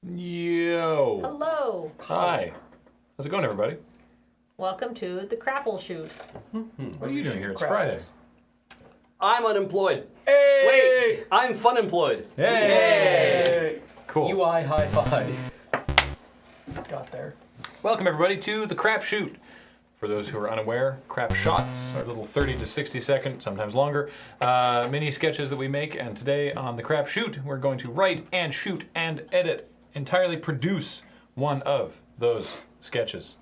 Yo. Hello. Hi. How's it going, everybody? Welcome to the Crapshoot. What are you doing here? It's Friday. I'm unemployed. Hey! Wait, I'm fun-employed. Hey! Cool. UI high five. Got there. Welcome, everybody, to the Crapshoot. For those who are unaware, crap shots are little 30 to 60 second, sometimes longer, mini sketches that we make. And today on the Crapshoot, we're going to write and shoot and edit, entirely produce one of those sketches.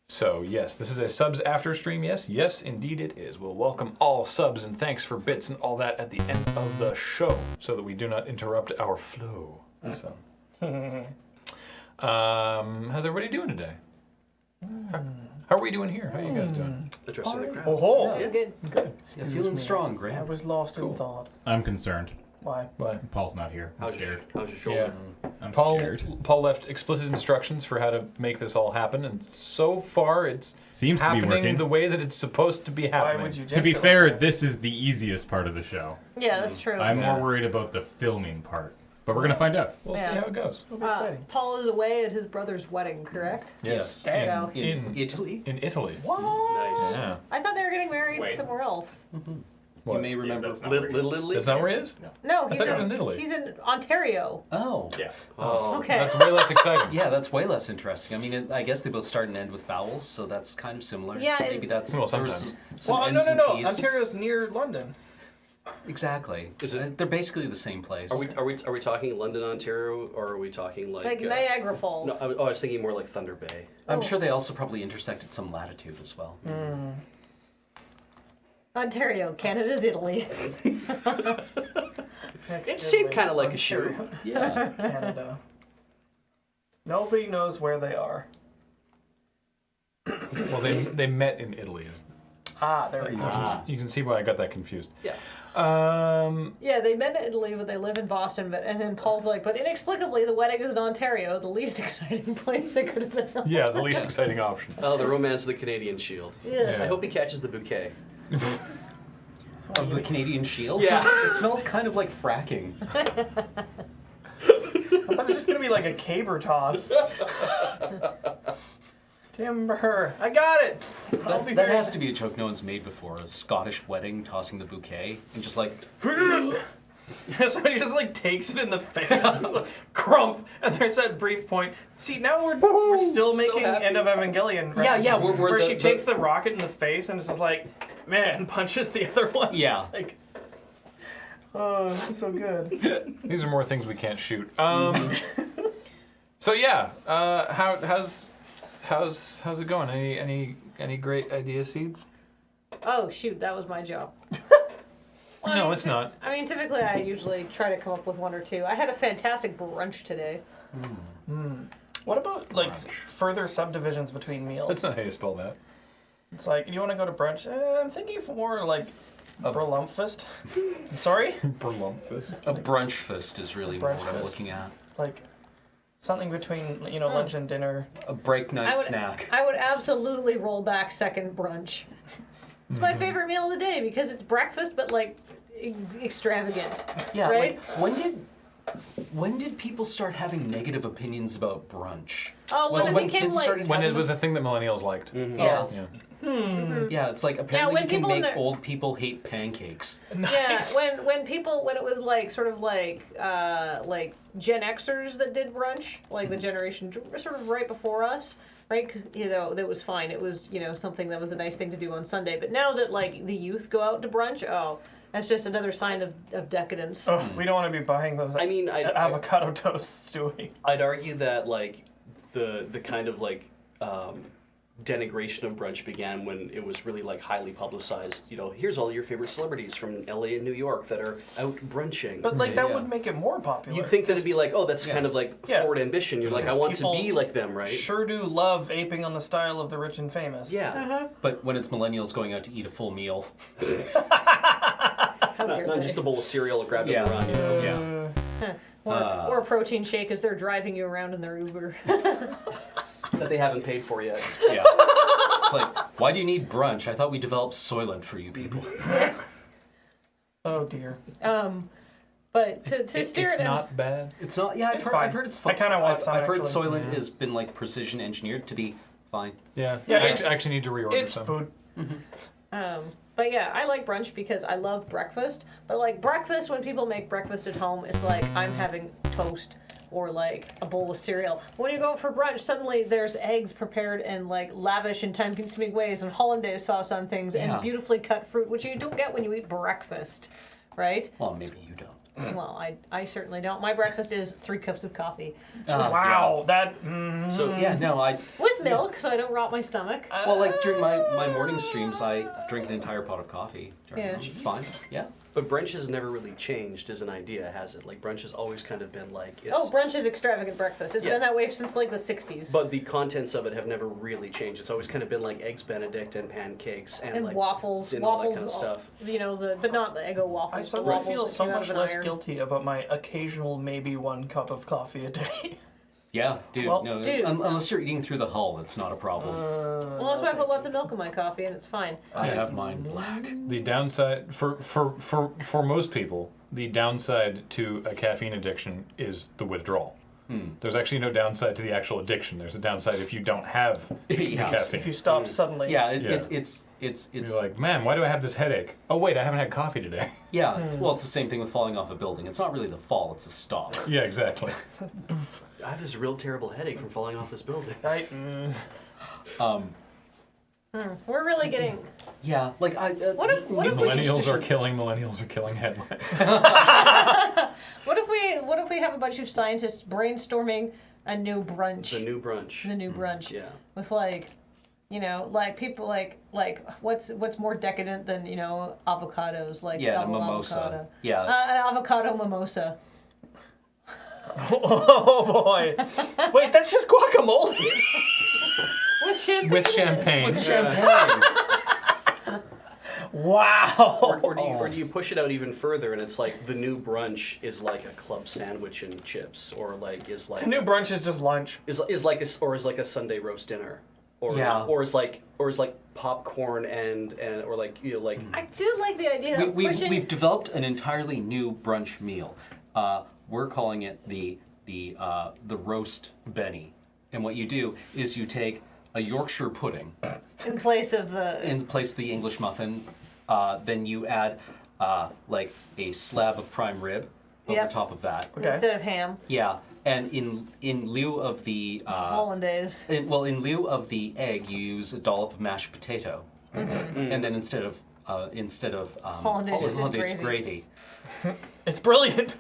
So yes, this is a subs after stream, yes? Yes, indeed it is. We'll welcome all subs and thanks for bits and all that at the end of the show so that we do not interrupt our flow. So, how's everybody doing today? How are we doing here? How are you guys doing? Addressing the crowd. Oh, Yeah, good. Good. Yeah, feeling strong, I Graham. was lost in thought. I'm concerned. Why? Bye. Paul's not here. I'm How's your scared. shoulder? I'm Paul scared. left explicit instructions for how to make this all happen, and so far it's Seems to be happening working. the way that it's supposed to be Why happening. would you To be jinx it fair, like that? this is the easiest part of the show. Yeah, that's true. I'm Yeah. more worried about the filming part. But we're going to find out. We'll see Yeah. how it goes. It'll be exciting. Paul is away at his brother's wedding, correct? Yes. Damn. In Italy? In Italy. Nice. Yeah. I thought they were getting married Wait. somewhere else. What? You may remember that's not Little Italy? That's not where he is? No, I he's thought it was in Italy. He's in Ontario. Oh. Yeah. Oh. Okay. That's way less exciting. Yeah, that's way less interesting. I mean, I guess they both start and end with vowels, so that's kind of similar. Yeah, Maybe that's Well, there was sometimes. some Well, N's no. and T's. Ontario's near London. Exactly. Is it- They're basically the same place. Are we talking London, Ontario, or are we talking Like Niagara Falls. No, I was thinking more like Thunder Bay. I'm sure they also probably intersect at some latitude as well. Ontario, Canada's Italy. It's shaped kind of like a shoe. Yeah. Canada. Nobody knows where they are. Well, they met in Italy. There we go. You can see why I got that confused. Yeah. Yeah, they met in Italy, but they live in Boston. And then Paul's like, but inexplicably, the wedding is in Ontario, the least exciting place they could have been. Yeah, the least exciting option. Oh, the romance of the Canadian Shield. Yeah. I hope he catches the bouquet. Of the Canadian Shield? Yeah. It smells kind of like fracking. I thought it was just gonna be like a caber toss. Timber. I got it. That has to be a joke no one's made before. A Scottish wedding tossing the bouquet and just like, Somebody just like takes it in the face, like, crump, and there's that brief point. See, now we're still making happy. End of Evangelion. Yeah, yeah, references, we're where the- she takes the rocket in the face and it's just like, man, punches the other one. Yeah. It's like, oh, it's so good. These are more things we can't shoot. So yeah, how's it going? Any great idea seeds? Oh, shoot, that was my job. Well, No, it's not. I mean, typically I usually try to come up with one or two. I had a fantastic brunch today. What about like further subdivisions between meals? That's not how you spell that. It's like, you want to go to brunch? I'm thinking more like a brulumpfest. I'm sorry? Berlumpfest. a brunch fist is really more Brunch what I'm fist. looking at. Like something between, lunch and dinner. A break night I would, snack. I would absolutely roll back second brunch. It's my favorite meal of the day because it's breakfast, but like extravagant. Yeah, right? like when did people start having negative opinions about brunch? Oh, Was when it it when became kids like started When having it was a thing that millennials liked. Yeah. Yeah. Yeah, it's like apparently when you can people in make their- old people hate pancakes. Nice. Yeah, when it was like sort of like Gen Xers that did brunch, like the generation sort of right before us, right? 'Cause, that was fine. It was something that was a nice thing to do on Sunday. But now that like the youth go out to brunch, that's just another sign of decadence. Oh, we don't want to be buying those I mean, avocado toasts, do we? I'd argue that like the kind of like denigration of brunch began when it was really like highly publicized. You know, here's all your favorite celebrities from LA and New York that are out brunching. But like that Yeah. would make it more popular. You'd think that it'd be like, oh, that's kind of like Yeah. forward ambition. You're like, I want to People be like them, right? Sure do love aping on the style of the rich and famous. Yeah. But when it's millennials going out to eat a full meal, How dare Not they? just a bowl of cereal grabbed Yeah. on the run, you know? yeah. Or a protein shake as they're driving you around in their Uber. That they haven't paid for yet. Yeah. It's like, why do you need brunch? I thought we developed Soylent for you people. Oh dear. But to steer it's it in, not bad. It's not. Yeah, It's fine. I've heard it's I fine. kinda want some, I've heard actually. Soylent has been like precision engineered to be fine. Yeah. Yeah, I actually need to reorder It's some. food. but yeah, I like brunch because I love breakfast. But like breakfast, when people make breakfast at home, it's like I'm having toast or like a bowl of cereal. When you go for brunch, suddenly there's eggs prepared in like lavish and time-consuming ways, and hollandaise sauce on things, Yeah. and beautifully cut fruit, which you don't get when you eat breakfast, right? Well, maybe you don't. Well, I certainly don't. My breakfast is 3 cups of coffee Wow, that. So Yeah, no, I. with milk, so I don't rot my stomach. Well, like during my morning streams, I drink an entire pot of coffee. During Yeah. lunch. It's fine. Yeah. But brunch has never really changed as an idea, has it? Like brunch has always kind of been like it's. Oh, brunch is extravagant breakfast. It's Yeah. been that way since like the 60s. But the contents of it have never really changed. It's always kind of been like eggs Benedict and pancakes and like waffles, and all that waffles, kind of stuff. You know, but not the Eggo waffles. I the suddenly waffles feel that so came out much of an less iron. guilty about my occasional maybe 1 cup of coffee a day. Yeah, dude. Well, no, dude. unless you're eating through the hull, it's not a problem. Well, that's why I put lots of milk in my coffee, and it's fine. I have mine black. The downside for most people, the downside to a caffeine addiction is the withdrawal. There's actually no downside to the actual addiction. There's a downside if you don't have the Yeah. caffeine. If you stop suddenly. Yeah, Yeah. it's You're like, man, why do I have this headache? Oh wait, I haven't had coffee today. yeah. Well, it's the same thing with falling off a building. It's not really the fall; it's the stop. Yeah, exactly. I have this real terrible headache from falling off this building. We're really getting. Yeah, like I. What if Millennials are killing headlines. What if we have a bunch of scientists brainstorming a new brunch? The new brunch. The new brunch. Yeah. With like, you know, like people like what's more decadent than, you know, avocados, like Yeah, the double mimosa. avocado. Yeah. An avocado mimosa. Oh boy. Wait, that's just guacamole. With champagne. With champagne. With champagne. Wow. Or do you push it out even further and it's like the new brunch is like a club sandwich and chips, or like is like The new brunch is just lunch. is like a Sunday roast dinner, or Yeah. or is like popcorn and or like, you know, like I do like the idea of pushing. We've developed an entirely new brunch meal. We're calling it the roast Benny. And what you do is you take a Yorkshire pudding in place of the. in place of the English muffin. Then you add like a slab of prime rib over Yep. top of that. Okay. Instead of ham, Yeah, and in lieu of the hollandaise. in lieu of the egg, you use a dollop of mashed potato, and then instead of Hollandaise, it's just gravy. It's brilliant.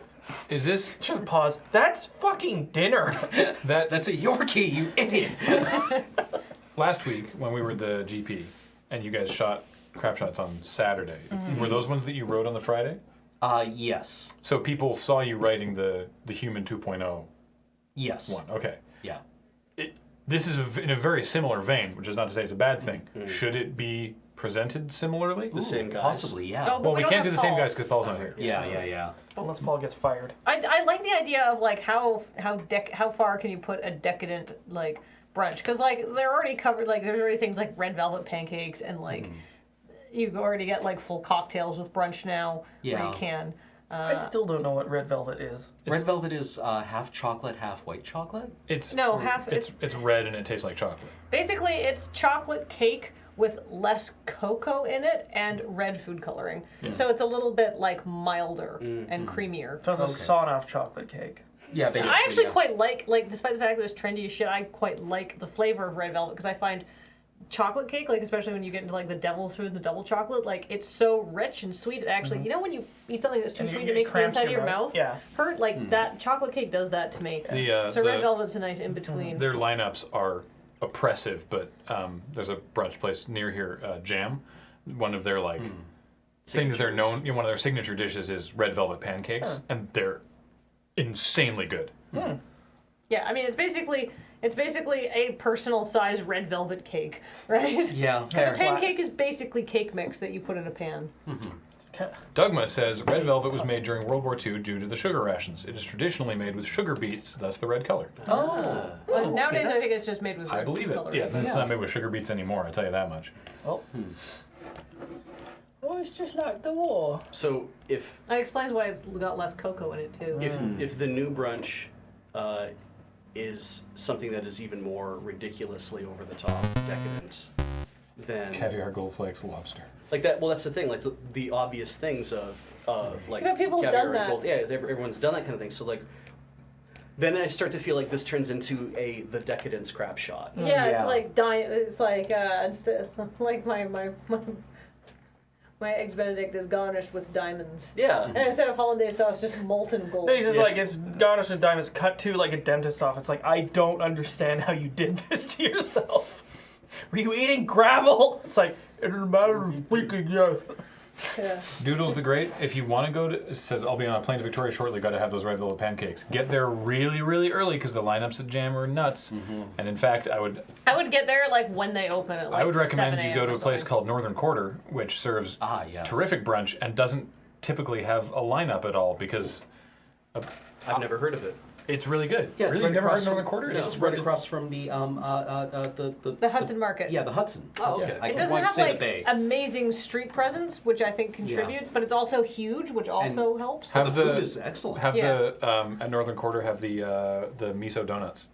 Is this Just pause. That's fucking dinner. That's a Yorkie, you idiot. last week when we were at the GP and you guys shot crap shots on Saturday? Were those ones that you wrote on the Friday? Yes. So people saw you writing the Human 2.0 Yes. one. Okay. Yeah. This is in a very similar vein, which is not to say it's a bad thing. Should it be presented similarly? the same guys. Possibly, yeah. Oh, Well, we don't can't do have the same Paul. guys because Paul's not here. Yeah. Unless Paul gets fired. I like the idea of like how far can you put a decadent like brunch, because like they're already covered, like there's already things like red velvet pancakes and like you already get like full cocktails with brunch now where Yeah. you can. I still don't know what red velvet is. Red velvet is half chocolate, half white chocolate. It's No, half it's red and it tastes like chocolate. basically it's chocolate cake with less cocoa in it and red food coloring. So it's a little bit like milder and creamier. So it's a sawn-off chocolate cake. Yeah, basically. I actually yeah. quite like despite the fact that it's trendy as shit, I quite like the flavor of red velvet because I find chocolate cake, like especially when you get into like the devil's food, the double chocolate, like it's so rich and sweet. It actually, you know, when you eat something that's too And sweet, it it makes the cramps inside of your your mouth. mouth Yeah. hurt. Like that chocolate cake does that to me. The So red velvet's a nice in between. their lineups are oppressive, but there's a brunch place near here, Jam. One of their like things they're known, one of their signature dishes is red velvet pancakes, and they're insanely good. Yeah, I mean it's basically a personal size red velvet cake, right? Yeah. Because a pancake is basically cake mix that you put in a pan. Dogma says red velvet was made during World War II due to the sugar rations. It is traditionally made with sugar beets, thus the red color. Oh. But nowadays I think it's just made with red I believe food it. coloring. Yeah, it's not made with sugar beets anymore. I'll tell you that much. Oh. Oh, it's just like the war. So if That explains why it's got less cocoa in it too. if the new brunch is something that is even more ridiculously over the top, decadent, then Caviar, gold flakes, lobster. like that. Well, that's the thing. Like the obvious things of like Yeah, people have caviar done and that. gold. Yeah, everyone's done that kind of thing. So like, then I start to feel like this turns into the decadence crap shot. Yeah, Yeah. it's like it's like like my eggs Benedict is garnished with diamonds. Yeah. And instead of hollandaise sauce, just molten gold. It's just Yeah. like it's garnished with diamonds, cut to like a dentist's office. Like I don't understand how you did this to yourself. Were you eating gravel? It's like it doesn't matter. We could yes. Yeah. Doodles the Great, if you want to go to, it says, I'll be on a plane to Victoria shortly, got to have those red velvet pancakes. Get there really, really early because the lineups at Jam are nuts. And in fact, I would get there like when they open at like recommend 7 you go a.m. to or a place something. called Northern Quarter, which serves Yes. terrific brunch and doesn't typically have a lineup at all because I've never heard of it. it's really good. Yeah, really? it's right You've never heard across Northern from, Quarter? It's right across from the The Hudson Market. Yeah, the Hudson. Oh, That's okay. I It don't doesn't want to have say like the Bay. amazing street presence, which I think contributes, but it's also huge, which also helps. The Have food is excellent. Have Yeah. the at Northern Quarter have the miso donuts.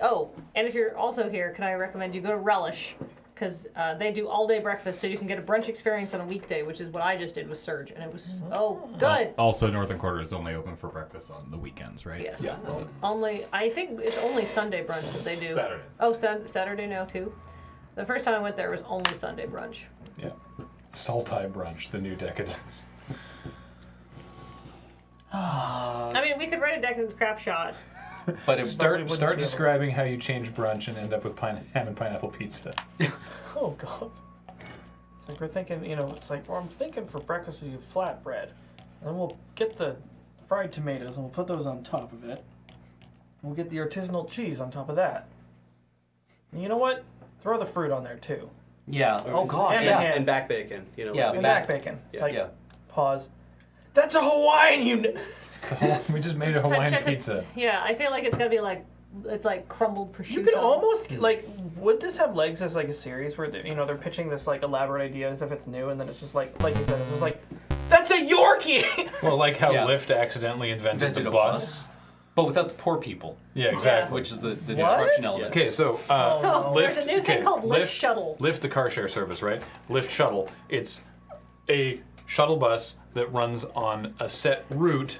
Oh, and if you're also here, can I recommend you go to Relish? Because they do all-day breakfast, so you can get a brunch experience on a weekday, which is what I just did with Surge, and it was so good. Also, Northern Quarter is only open for breakfast on the weekends, right? Yes. Yeah. I think it's only Sunday brunch that they do. Saturdays. Oh, Saturday now too. The first time I went there it was only Sunday brunch. Yeah. Salty brunch, the new decadence. I mean, we could write a decadence crap shot. But it, Start wouldn't be able- describing how you change brunch and end up with ham and pineapple pizza. Oh god. It's like we're thinking, it's like, well, I'm thinking for breakfast we do flatbread. And we'll get the fried tomatoes and we'll put those on top of it. We'll get the artisanal cheese on top of that. And you know what? Throw the fruit on there too. yeah. Oh God. And the yeah. ham. And back bacon. You know. Yeah, like And back- back bacon. It's Yeah. like, Yeah. pause. That's a Hawaiian, We just made a Hawaiian Pancetta- pizza. Yeah, I feel like it's gonna be like it's like crumbled prosciutto. You could almost would this have legs as like a series where they're pitching this like elaborate idea as if it's new, and then it's just like you said, it's just like that's a Yorkie. Well, like how Yeah. Lyft accidentally invented the a bus. But without the poor people, Yeah, exactly. which is the disruption element. Okay, so Oh, Lyft. there's a new thing called Lyft Shuttle. Lyft, the car share service, right? Lyft Shuttle. It's a shuttle bus that runs on a set route,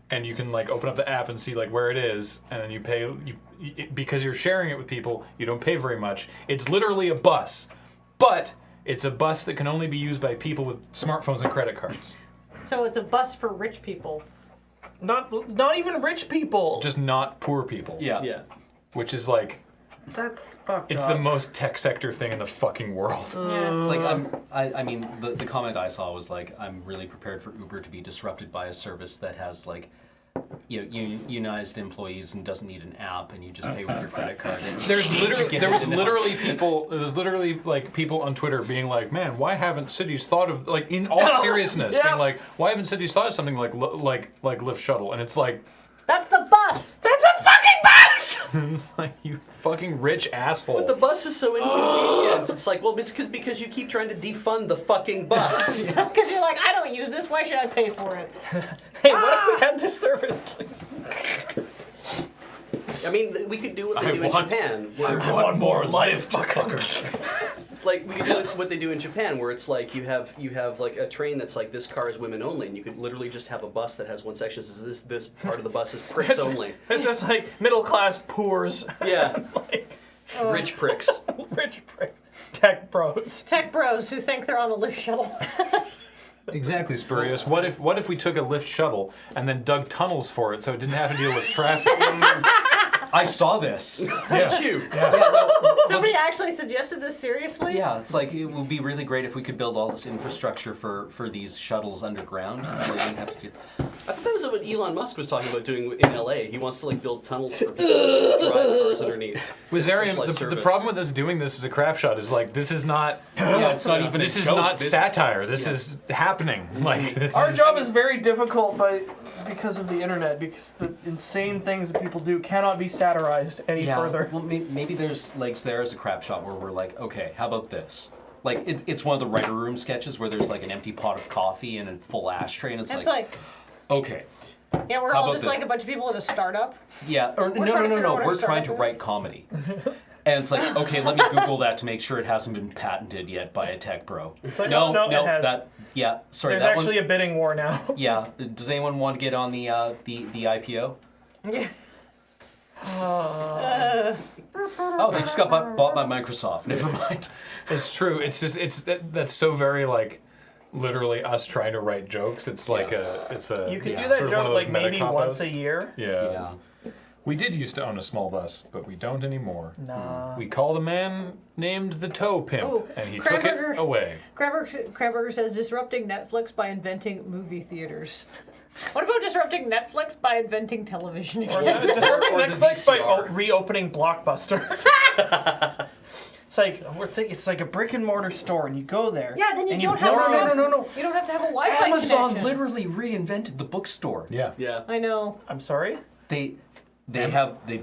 and you can like open up the app and see like where it is, and then you pay. Because you're sharing it with people, you don't pay very much. It's literally a bus, but it's a bus that can only be used by people with smartphones and credit cards. So it's a bus for rich people. Not even rich people. Just not poor people. Yeah. Yeah. Which is like, That's fucked it's up. the most tech sector thing in the fucking world. Yeah. It's like I mean the comment I saw was like I'm really prepared for Uber to be disrupted by a service that has like unionized employees and doesn't need an app and you just pay with your credit card. And There's literally get there was it now. literally people on Twitter being like, man, why haven't cities thought of like in all seriousness Yeah. being like, why haven't cities thought of something like Lyft Shuttle? And it's like, That's the bus. That's a fucking bus. like you fucking rich asshole. The bus is so inconvenient. It's like, well, it's because you keep trying to defund the fucking bus. Because you're like, I don't use this. Why should I pay for it? Hey, what if we had this service? I mean, we could do what they do in Japan. where- want more life, fucker. Like we could do what they do in Japan, where it's like you have like a train that's like this car is women only, and you could literally just have a bus that has one section that says this part of the bus is pricks only. It's just like middle class poors. Yeah, Like rich pricks. rich pricks. Tech bros. Tech bros who think they're on a Lyft shuttle. Exactly, Spurious. What if we took a Lyft Shuttle and then dug tunnels for it so it didn't have to deal with traffic? I saw this. Did you? Somebody actually suggested this seriously? Yeah, it's like it would be really great if we could build all this infrastructure for these shuttles underground. So they didn't have to do. I thought that was what Elon Musk was talking about doing in LA. He wants to like build tunnels for people to drive cars underneath. Wizarian, Specialized the service. problem with us doing this as a crap shot is like this is not. Yeah, it's not even. This a is joke. not This- satire. This is happening. Like this Our is- job is very difficult because of the internet, because the insane things that people do cannot be satirized any further. Well, maybe there's legs there as a crap shot where we're like, okay, how about this? Like it's one of the writer room sketches where there's like an empty pot of coffee and a full ashtray, and it's It's like, like, okay, yeah, we're How all about just this? like a bunch of people at a startup. yeah, or We're no, trying to figure out what our we're trying to startup is. write comedy. And it's like, okay, let me Google that to make sure it hasn't been patented yet by a tech bro. like, no, it has. Sorry, There's that actually one, a bidding war now. yeah. Does anyone want to get on the IPO? Oh, they just got bought by Microsoft. Never mind. It's true. It's just that's so very like literally us trying to write jokes. It's like it's a You can Yeah. do that sort of one joke of like those maybe meta once cop-outs. a year. Yeah. We did used to own a small bus, but we don't anymore. Nah. We called a man named the Toe Pimp, Ooh, and he took Crabburger. it away. Crabburger says disrupting Netflix by inventing movie theaters. What about disrupting Netflix by inventing television Or again? disrupting Or the Netflix by VCR. reopening Blockbuster. It's like it's like a brick and mortar store, and you go there. Yeah, then you and don't build have to it- have- No. You don't have to have a Wi-Fi Amazon connection. literally reinvented the bookstore. Yeah. Yeah. I know. I'm sorry. They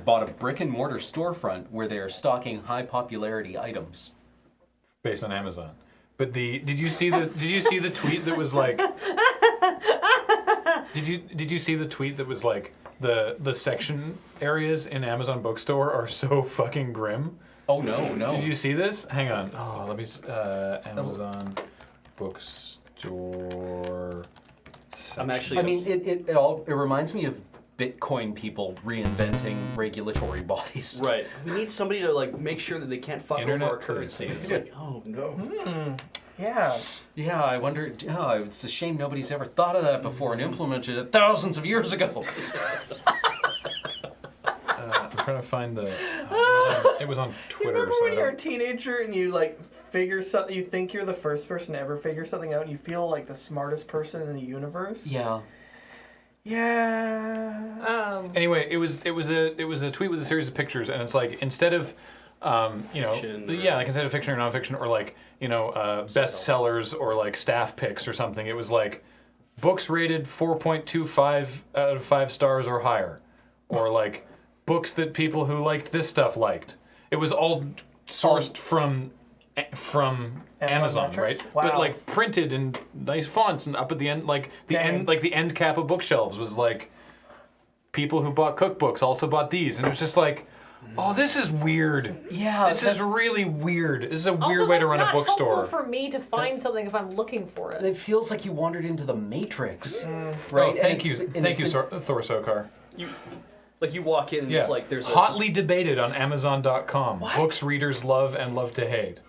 bought a brick and mortar storefront where they are stocking high popularity items. Based on Amazon. But did you see the tweet that was like Did you see the tweet that was like the section areas in Amazon bookstore are so fucking grim? Oh no. Did you see this? Hang on. Oh, let me Amazon bookstore section. I'm actually. I mean, it reminds me of Bitcoin people reinventing regulatory bodies. Right. We need somebody to like make sure that they can't fuck Internet over our currency. It's like, oh no. Yeah. Yeah, I wonder. Oh, it's a shame nobody's ever thought of that before and implemented it thousands of years ago. I'm trying to find the. It was on You Twitter. remember So when I you're a don't- teenager and you like figure something? You think you're the first person to ever figure something out, and you feel like the smartest person in the universe. Yeah. Yeah. Anyway, it was a tweet with a series of pictures, and it's like instead of Fiction or- like instead of fiction or nonfiction or like bestsellers or like staff picks or something, it was like books rated 4.25 out of 5 stars or higher, or like books that people who liked this stuff liked. It was all sourced from Amazon, metrics? right? Wow. But like printed in nice fonts, and up at the end, like the end cap of bookshelves was like people who bought cookbooks also bought these, and it was just like, oh, this is weird. Yeah, This is really weird. This is a Also, weird way to that's run a not bookstore. helpful for me to find something if I'm looking for it. It feels like you wandered into the Matrix, Oh, right? And thank it's you, been- and thank it's you, been- Thor Sokar. Like you walk in and Yeah, it's like there's hotly debated on Amazon.com. Books readers love and love to hate.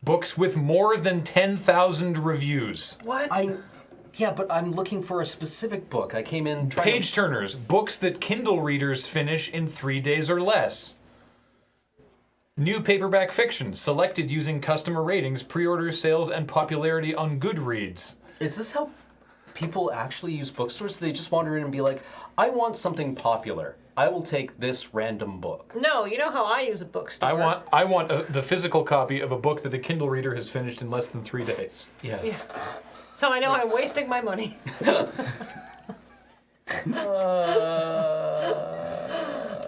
Books with more than 10,000 reviews. What? Yeah, but I'm looking for a specific book. I came in trying Page turners, books that Kindle readers finish in 3 days or less. New paperback fiction, selected using customer ratings, pre-orders, sales, and popularity on Goodreads. Is this how people actually use bookstores? They just wander in and be like, I want something popular. I will take this random book. No, you know how I use a bookstore. I want the physical copy of a book that a Kindle reader has finished in less than 3 days. Yes. So I know I'm wasting my money.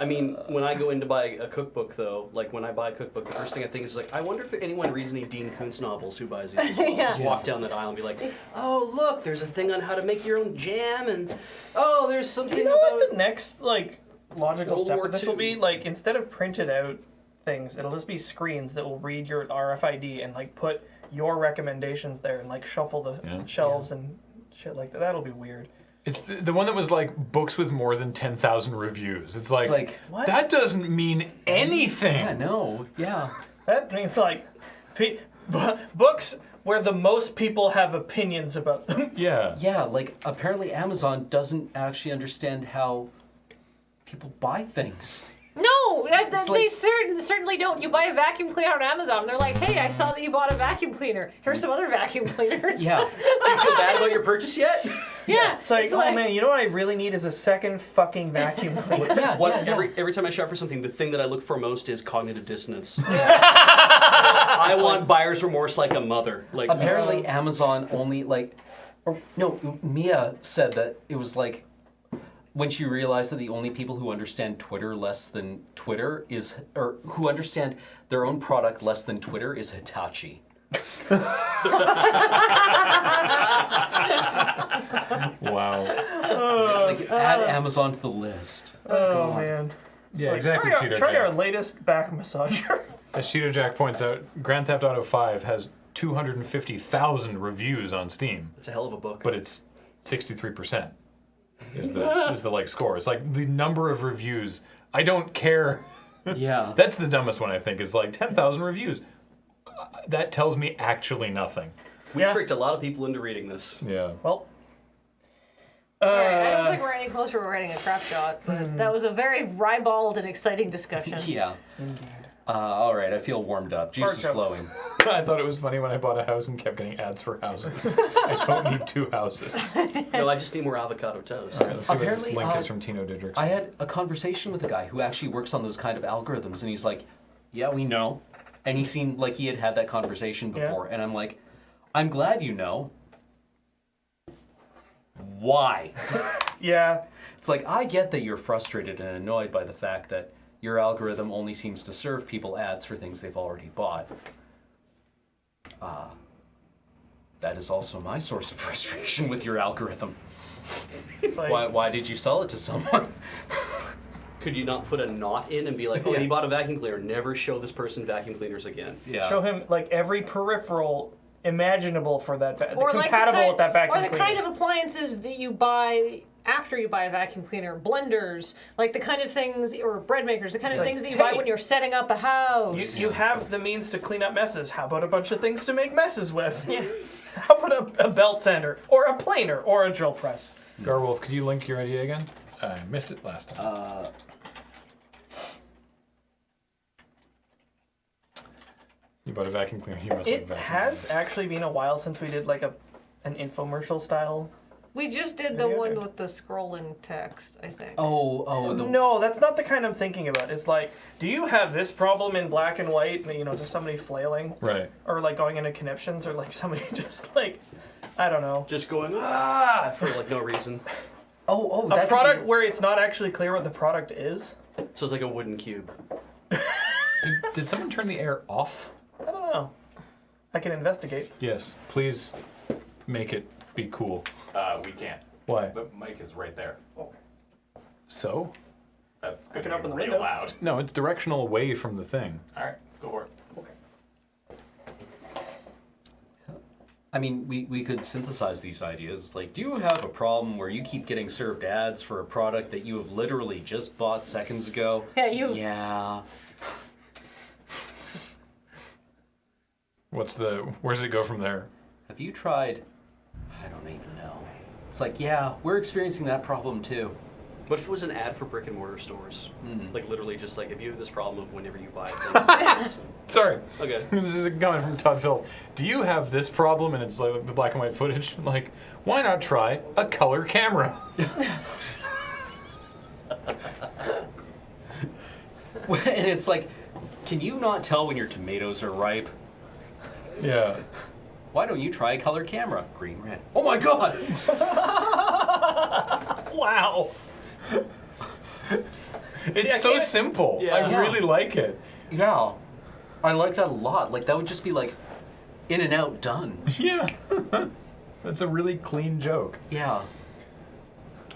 I mean, when I go in to buy a cookbook, though, like when I buy a cookbook, the first thing I think is like, I wonder if anyone reads any Dean Koontz novels who buys these as well. Yeah. Just walk down that aisle and be like, oh, look, there's a thing on how to make your own jam, and oh, there's something You know about... what the next like logical World step War of this will II. be? Like instead of printed out things, it'll just be screens that will read your RFID and like put your recommendations there and like shuffle the Yeah. shelves and shit like that. That'll be weird. It's the one that was like books with more than 10,000 reviews. It's like What? that doesn't mean anything. Yeah, no. Yeah. That means like books where the most people have opinions about them. Yeah. Yeah, like apparently Amazon doesn't actually understand how people buy things. No, No, they like- certainly don't. You buy a vacuum cleaner on Amazon, they're like, hey, I saw that you bought a vacuum cleaner. Here's some other vacuum cleaners. Yeah. Do you feel bad about your purchase yet? Yeah. It's like, oh man, you know what I really need is a second fucking vacuum cleaner. Every time I shop for something, the thing that I look for most is cognitive dissonance. I want buyer's remorse like a mother. Like Apparently, Amazon only Mia said that it was like when she realized that the only people who understand Twitter less than Twitter or who understand their own product less than Twitter is Hitachi. Wow. Add Amazon to the list. Oh man. Yeah, Like, exactly, Try, Cheeto try our Jack. latest back massager. As Cheeto Jack points out, Grand Theft Auto 5 has 250,000 reviews on Steam, it's a hell of a book. but it's 63% is the like score. It's like the number of reviews. I don't care. Yeah. That's the dumbest one I think is like 10,000 reviews. That tells me actually nothing. We Yeah. tricked a lot of people into reading this. Yeah. Well. All right, I don't think we're any closer to writing a crap shot, but that was a very ribald and exciting discussion. Yeah. All right, I feel warmed up. Juice is Fart flowing. I thought it was funny when I bought a house and kept getting ads for houses. I don't need 2 houses. No, I just need more avocado toast. All right, let's see what this Apparently, link is from Tino Didrix. I had a conversation with a guy who actually works on those kind of algorithms, and he's like, "Yeah, we know," and he seemed like he had that conversation before, and I'm like, "I'm glad you know. Why?" Yeah. It's like, I get that you're frustrated and annoyed by the fact that your algorithm only seems to serve people ads for things they've already bought. That is also my source of frustration with your algorithm. It's like, Why did you sell it to someone? Could you not put a knot in and be like, oh, Yeah. he bought a vacuum cleaner. Never show this person vacuum cleaners again. Yeah. show him like every peripheral imaginable for that, Or like compatible with that vacuum or the cleaner. kind of appliances that you buy after you buy a vacuum cleaner, blenders, like the kind of things, or bread makers, the kind of like, things that you buy hey, when you're setting up a house. You have the means to clean up messes. How about a bunch of things to make messes with? Yeah. How about a belt sander, or a planer, or a drill press? Garwolf, could you link your idea again? I missed it last time. You bought a vacuum cleaner. You must have a It vacuum has cleaner. actually been a while since we did like an infomercial style. We just did the Video one game. with the scrolling text, I think. No, that's not the kind I'm thinking about. It's like, do you have this problem in black and white? You know, just somebody flailing, Right. or like going into conniptions, or like somebody just like, I don't know, Just going, for like no reason. Oh, a that could product be- where it's not actually clear what the product is. So it's like a wooden cube. Did someone turn the air off? I don't know. I can investigate. Yes. Please make it be cool. We can't. Why? The mic is right there. So? That's Pick gonna it up be in the real window. loud. No, it's directional away from the thing. All right, go for it. I mean, we could synthesize these ideas. Like, do you have a problem where you keep getting served ads for a product that you have literally just bought seconds ago? Yeah, you. Yeah. Where does it go from there? Have you tried? I don't even know. It's like, yeah, we're experiencing that problem too. What if it was an ad for brick and mortar stores? Mm. Like literally just like, if you have this problem of whenever you buy things. Sorry. Okay. This is a comment from Todd Phil. Do you have this problem? And it's like the black and white footage. Like, why not try a color camera? And it's like, can you not tell when your tomatoes are ripe? Yeah. Why don't you try a color camera? Green, red. Oh my god! Wow. It's I so can't- simple. Yeah. I Yeah. really like it. Yeah. I like that a lot. Like, that would just be like, in and out, done. Yeah. That's a really clean joke. Yeah.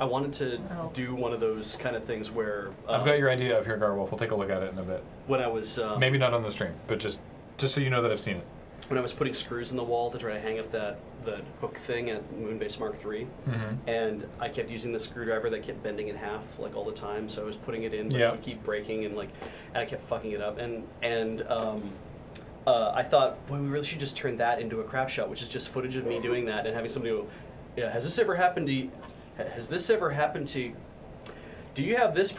I wanted to do one of those kind of things where I've got your idea up here, Garwolf. We'll take a look at it in a bit. when I was Maybe not on the stream, but just so you know that I've seen it. when I was putting screws in the wall to try to hang up the hook thing at Moonbase Mark III, and I kept using the screwdriver that kept bending in half like all the time. So I was putting it in, but Yeah. it would keep breaking, and I kept fucking it up. And I thought, boy, we really should just turn that into a crap shot, which is just footage of me doing that and having somebody go, yeah, has this ever happened to you? Has this ever happened to you? Do you have this?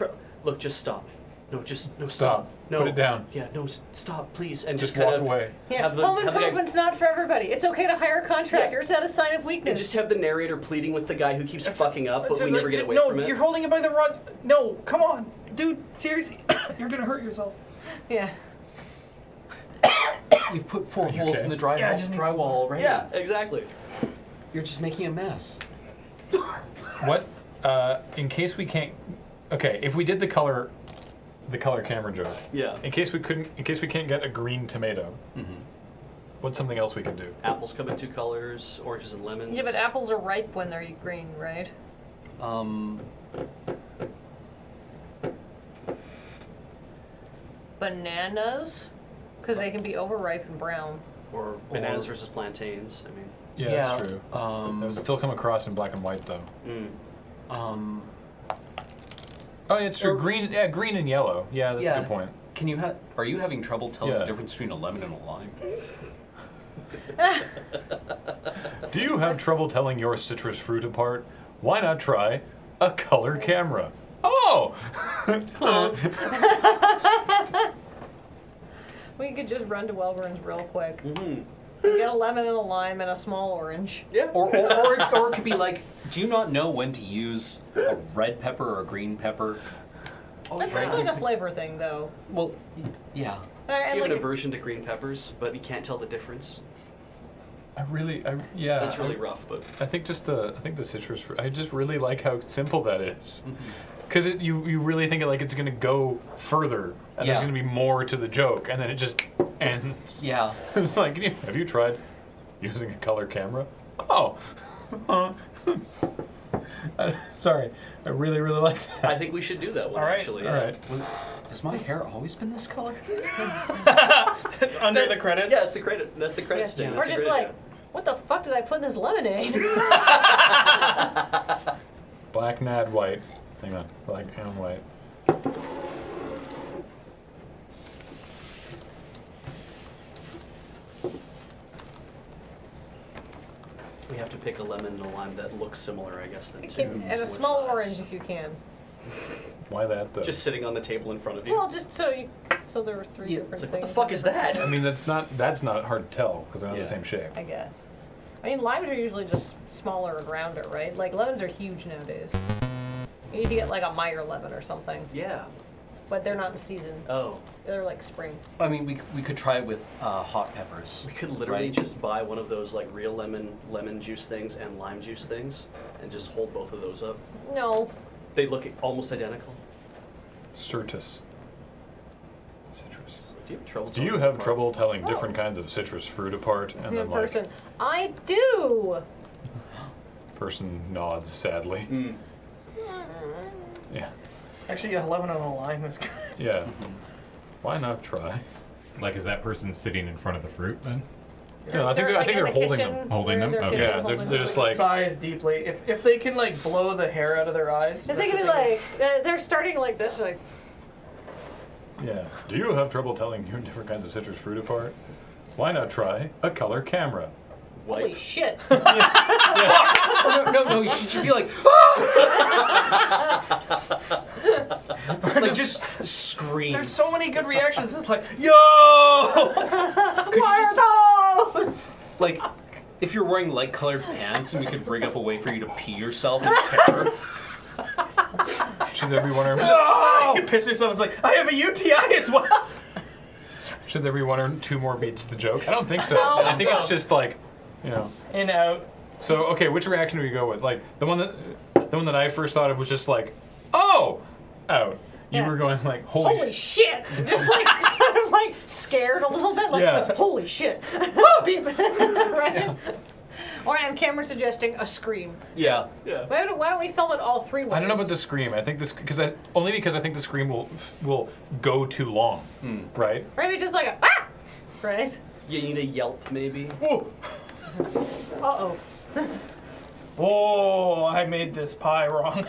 Look, just stop. No, just no, Stop. stop. No, Put it down. Yeah, no, stop, please, and Just kind walk of away. Yeah, have the home have the guy, improvement's not for everybody. It's okay to hire a contractor. It's not a sign of and weakness. just have the narrator pleading with the guy who keeps fucking up, but It's we like, never get away no, from it. you're holding it by the wrong. No, come on, dude. Seriously, you're gonna hurt yourself. Yeah. You've put 4 you holes okay? in the Yeah, I just need drywall already. Yeah, exactly. You're just making a mess. What? In case we can't. Okay, if we did the color camera joke. Yeah. In case we can't get a green tomato. What's something else we could do? Apples come in 2 colors, oranges and lemons. Yeah, but apples are ripe when they're green, right? Bananas, because they can be overripe and brown. Or bananas versus plantains. I mean, Yeah, Yeah. that's true. It would still come across in black and white though. Oh, yeah, it's true. Or- Green, yeah, green and yellow. Yeah, that's a Yeah. good point. Can you are you having trouble telling Yeah. the difference between a lemon and a lime? Do you have trouble telling your citrus fruit apart? Why not try a color camera? Oh! We could just run to Welburns real quick. mm-hmm. We get a lemon and a lime and a small orange. Yeah. Or it could be like, do you not know when to use a red pepper or a green pepper? Oh, That's yeah. just like a flavor thing, though. Well, yeah. Do you have Like, an aversion to green peppers, but you can't tell the difference? Yeah. That's really rough, but I think the citrus fruit. I just really like how simple that is. Because you really think it's gonna go further, and Yeah. there's gonna be more to the joke, and then it just ends. Yeah. It's like, have you tried using a color camera? Oh. Sorry, I really like that. I think we should do that one, All right, actually. All yeah. right. Has my hair always been this color? Under the credits. Yeah, it's the credit. That's the credit yeah. sting. Or That's a just great like, idea. what the fuck did I put in this lemonade? Black nad white. Hang on, black and white. We have to pick a lemon and a lime that looks similar, I guess, then too. and a Similar small size. orange if you can. Why that though? Just sitting on the table in front of you. Well, just so there were 3 Yeah, different it's like, things. what the fuck is that? I mean, that's not hard to tell because they're not Yeah. the same shape. I guess. I mean, limes are usually just smaller and rounder, right? Like lemons are huge nowadays. You need to get like a Meyer lemon or something, Yeah. but they're not in season. Oh. They're like spring. I mean, we could try it with hot peppers. We could literally Right. just buy one of those like real lemon juice things and lime juice things and just hold both of those up. No, They look almost identical. Citrus. Citrus. Do you have trouble? Do you telling have this trouble telling No. different kinds of citrus fruit apart? And in then person. I do. person nods sadly. apart? Mm. Yeah. Actually, yeah, lemon and a lime is good. Yeah. Why not try? Like, is that person sitting in front of the fruit then? No, I think like, they're in the holding kitchen. them. Holding They're in them? their Okay. kitchen Yeah, holding they're them. just like Sighs deeply. If they can like blow the hair out of their eyes. If they can be like, they're starting like this, like. yeah. Do you have trouble telling different kinds of citrus fruit apart? Why not try a color camera? Holy Wipe. shit. Oh, no, you should be like, like just scream. There's so many good reactions. It's like, yo! Could you just, What are those? like, if you're wearing light colored pants and we could rig up a way for you to pee yourself in terror. Should there be one or You piss yourself. It's like, I have a UTI as well. should there be one or two more beats to the joke? I don't think so. No. I think it's just like, In, out. So okay, which reaction do we go with? Like the one that I first thought of was just like, oh, out. You Yeah. were going like, Holy shit! Just like sort of like scared a little bit, like Yeah. holy shit! Beep. Right? Or on camera suggesting a scream. Yeah. Yeah. Why don't we film it all 3 ways? I don't know about the scream. I think this only because I think the scream will go too long, right? Maybe just like a ah! Right? You need a yelp, maybe. Uh-oh. Whoa, I made this pie wrong.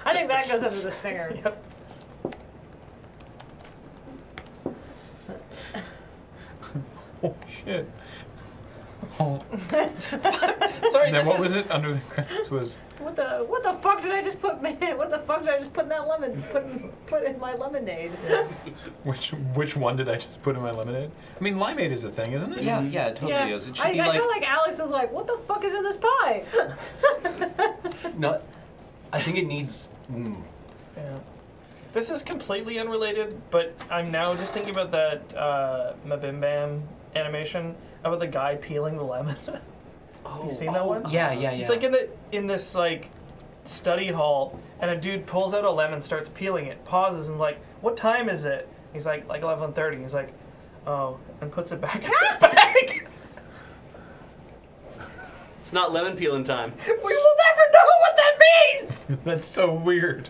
I think that goes under the stinger. Yep. Oh shit! Oh. Sorry, And then this what is was it? Under the cracks was. What the fuck did I just put? What the fuck did I just put in that lemon? Put in my lemonade. Which one did I just put in my lemonade? I mean, limeade is a thing, isn't it? Yeah, yeah, it totally is. It should be I like feel like Alex is like, what the fuck is in this pie? no. I think it needs. Yeah. This is completely unrelated, but I'm now just thinking about that Mabim Bam animation about the guy peeling the lemon. Have you seen that one? Yeah, yeah, yeah. It's like in this like study hall, and a dude pulls out a lemon, starts peeling it, pauses, and like, "What time is it?" He's like 11:30. He's like, "Oh," and puts it back in his bag. It's not lemon peeling time. We will never know what that means. That's so weird.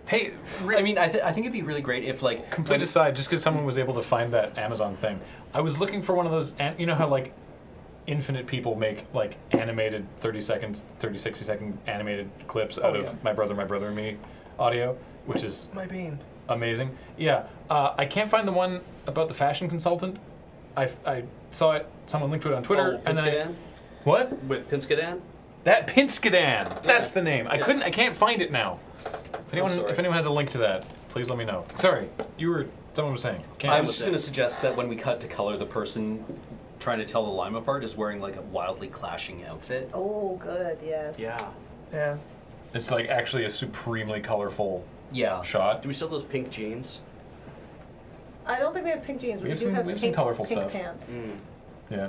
Hey, I mean, I think it'd be really great if like complete aside, just because someone was able to find that Amazon thing, I was looking for one of those. You know how like infinite people make like animated 30 seconds, 30, 60 second animated clips out of My Brother and Me audio, which is My bean. amazing. Yeah, I can't find the one about the fashion consultant. I saw it. Someone linked to it on Twitter, and then Pinskadan? what? With Pinskadan? That Pinskadan. That's the name. I can't find it now. sorry. If anyone has a link to that, please let me know. Sorry, someone was saying. I was just going to suggest that when we cut to color, the person trying to tell the lime apart is wearing like a wildly clashing outfit. Oh, good, yes. Yeah. Yeah. It's like actually a supremely colorful Yeah. shot. Do we still have those pink jeans? I don't think we have pink jeans. We have do some- have we have some pink, colorful pink stuff. pants. Yeah.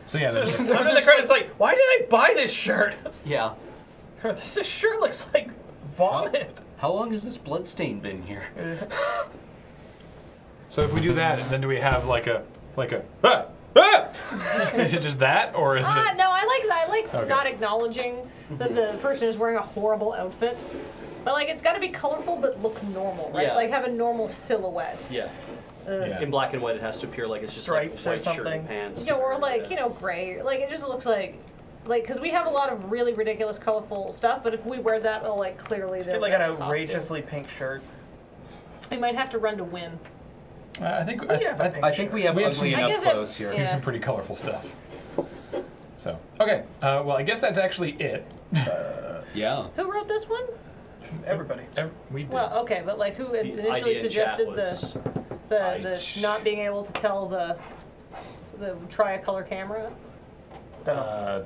So yeah, there's just, Under the credits, like, why did I buy this shirt? Yeah. This shirt looks like vomit. How long has this blood stain been here? so if we do that, then do we have like a is it just that, or is it? No, I like Okay. not acknowledging that the person is wearing a horrible outfit. But like, it's got to be colorful but look normal, right? Yeah. Like have a normal silhouette. Yeah. Yeah. In black and white, it has to appear like it's just Stripes or like white shirt something. and pants. You know, or like, you know, gray. Like it just looks like, because we have a lot of really ridiculous, colorful stuff. But if we wear that, it'll like clearly Get like an outrageously pink shirt. We might have to run to win. I think I think we have We have ugly some- I enough guess it- clothes here. yeah. here's some pretty colorful stuff. So okay, well I guess that's actually it. Yeah. Who wrote this one? Everybody. We did. Well, okay, but like who The initially idea in chat suggested was- the not being able to tell the try a color camera? Todd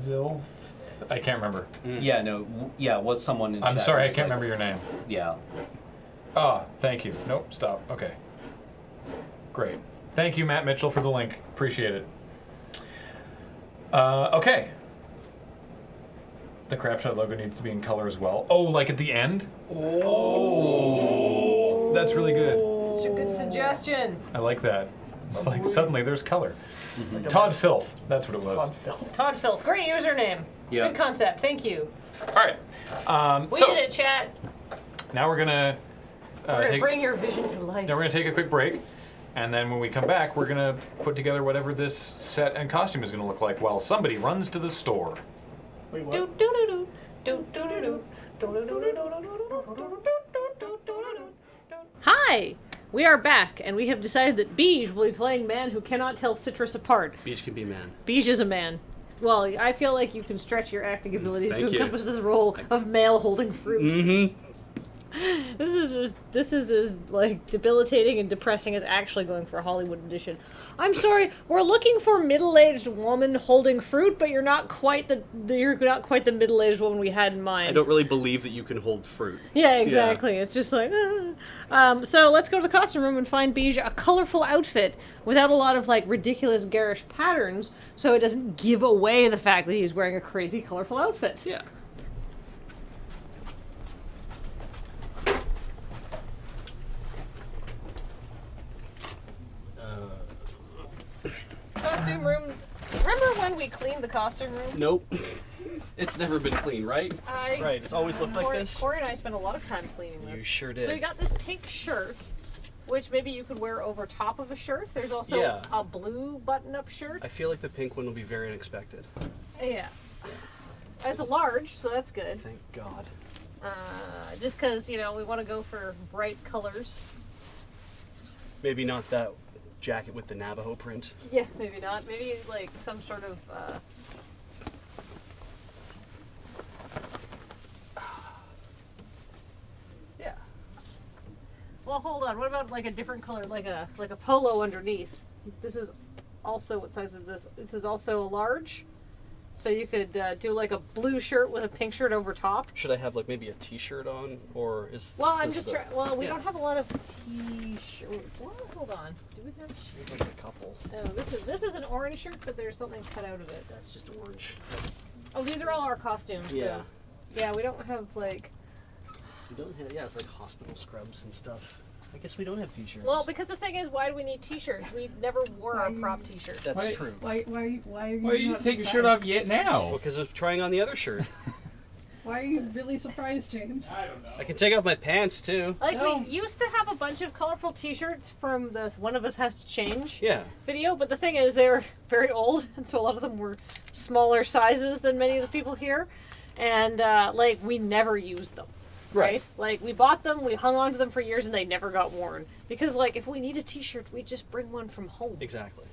Dilf? I can't remember. Yeah, no. Yeah, it was someone in I'm chat sorry, who I was can't like- remember your name. Yeah. Oh, thank you. Nope, stop. Okay. Great. Thank you, Matt Mitchell, for the link. Appreciate it. Okay. The Crapshoot logo needs to be in color as well. Oh, like at the end? Oh. That's really good. Such a good suggestion. I like that. It's like suddenly there's color. Todd Filth. That's what it was. Todd Phil. Todd Filth, great username. Yeah. Good concept. Thank you. All right. We So did it, chat. now we're gonna We're gonna bring your vision to life. Now we're gonna take a quick break, and then when we come back, we're gonna put together whatever this set and costume is gonna look like while somebody runs to the store. Wait, Do, what? do, do, do. Do, do, do, do. Do, do, do, do, do, do, do, do, do. Hi! We are back, and we have decided that Beige will be playing Man Who Cannot Tell Citrus Apart. Beach can be man. Beige is a man. Well, I feel like you can stretch your acting abilities to Thank you. encompass this role of male holding fruit. Mm-hmm. This is as like debilitating and depressing as actually going for a Hollywood edition. I'm sorry, we're looking for middle-aged woman holding fruit, but you're not quite the middle-aged woman we had in mind. I don't really believe that you can hold fruit. Yeah, exactly. It's just like, so let's go to the costume room and find Beige a colorful outfit without a lot of like ridiculous garish patterns, so it doesn't give away the fact that he's wearing a crazy colorful outfit. Yeah. Costume room. Remember when we cleaned the costume room? Nope. It's never been clean, right? Right, it's always looked like this. Corey and I spent a lot of time cleaning this. You sure So you did. got this pink shirt, which maybe you could wear over top of a shirt. There's also Yeah. a blue button-up shirt. I feel like the pink one will be very unexpected. Yeah. It's a large, so that's good. Thank God. Just because, we want to go for bright colors. Maybe not that jacket with the Navajo print. Yeah, maybe not. Maybe like some sort of. Yeah. Well, hold on. What about like a different color, like a polo underneath? This is also what size is this? This is also a large. So you could do like a blue shirt with a pink shirt over top. Should I have like maybe a T-shirt on, or is? Well, I'm does just the- trying. Well, we yeah. don't have a lot of t-shirts. Well, hold on. Do we have? Like a couple. No, this is an orange shirt, but there's something cut out of it. That's just orange. That's, Oh, these are all our costumes. yeah. So. Yeah, we don't have like. We don't have. Yeah, it's like hospital scrubs and stuff. I guess we don't have T-shirts. Well, because the thing is, why do we need t-shirts? We never wore our prop t-shirts. that's Why- true. Why are you Why don't you not just take your shirt off surprised? yet now? Because I'm trying on the other shirt. Why are you really surprised, James? I can take off my pants too. Like No. we used to have a bunch of colorful t-shirts from the One of Us Has to Change Yeah. video, but the thing is they were very old, and so a lot of them were smaller sizes than many of the people here, and like we never used them. Right? Like we bought them, we hung on to them for years, and they never got worn. Because like if we need a t-shirt, we just bring one from home. Exactly.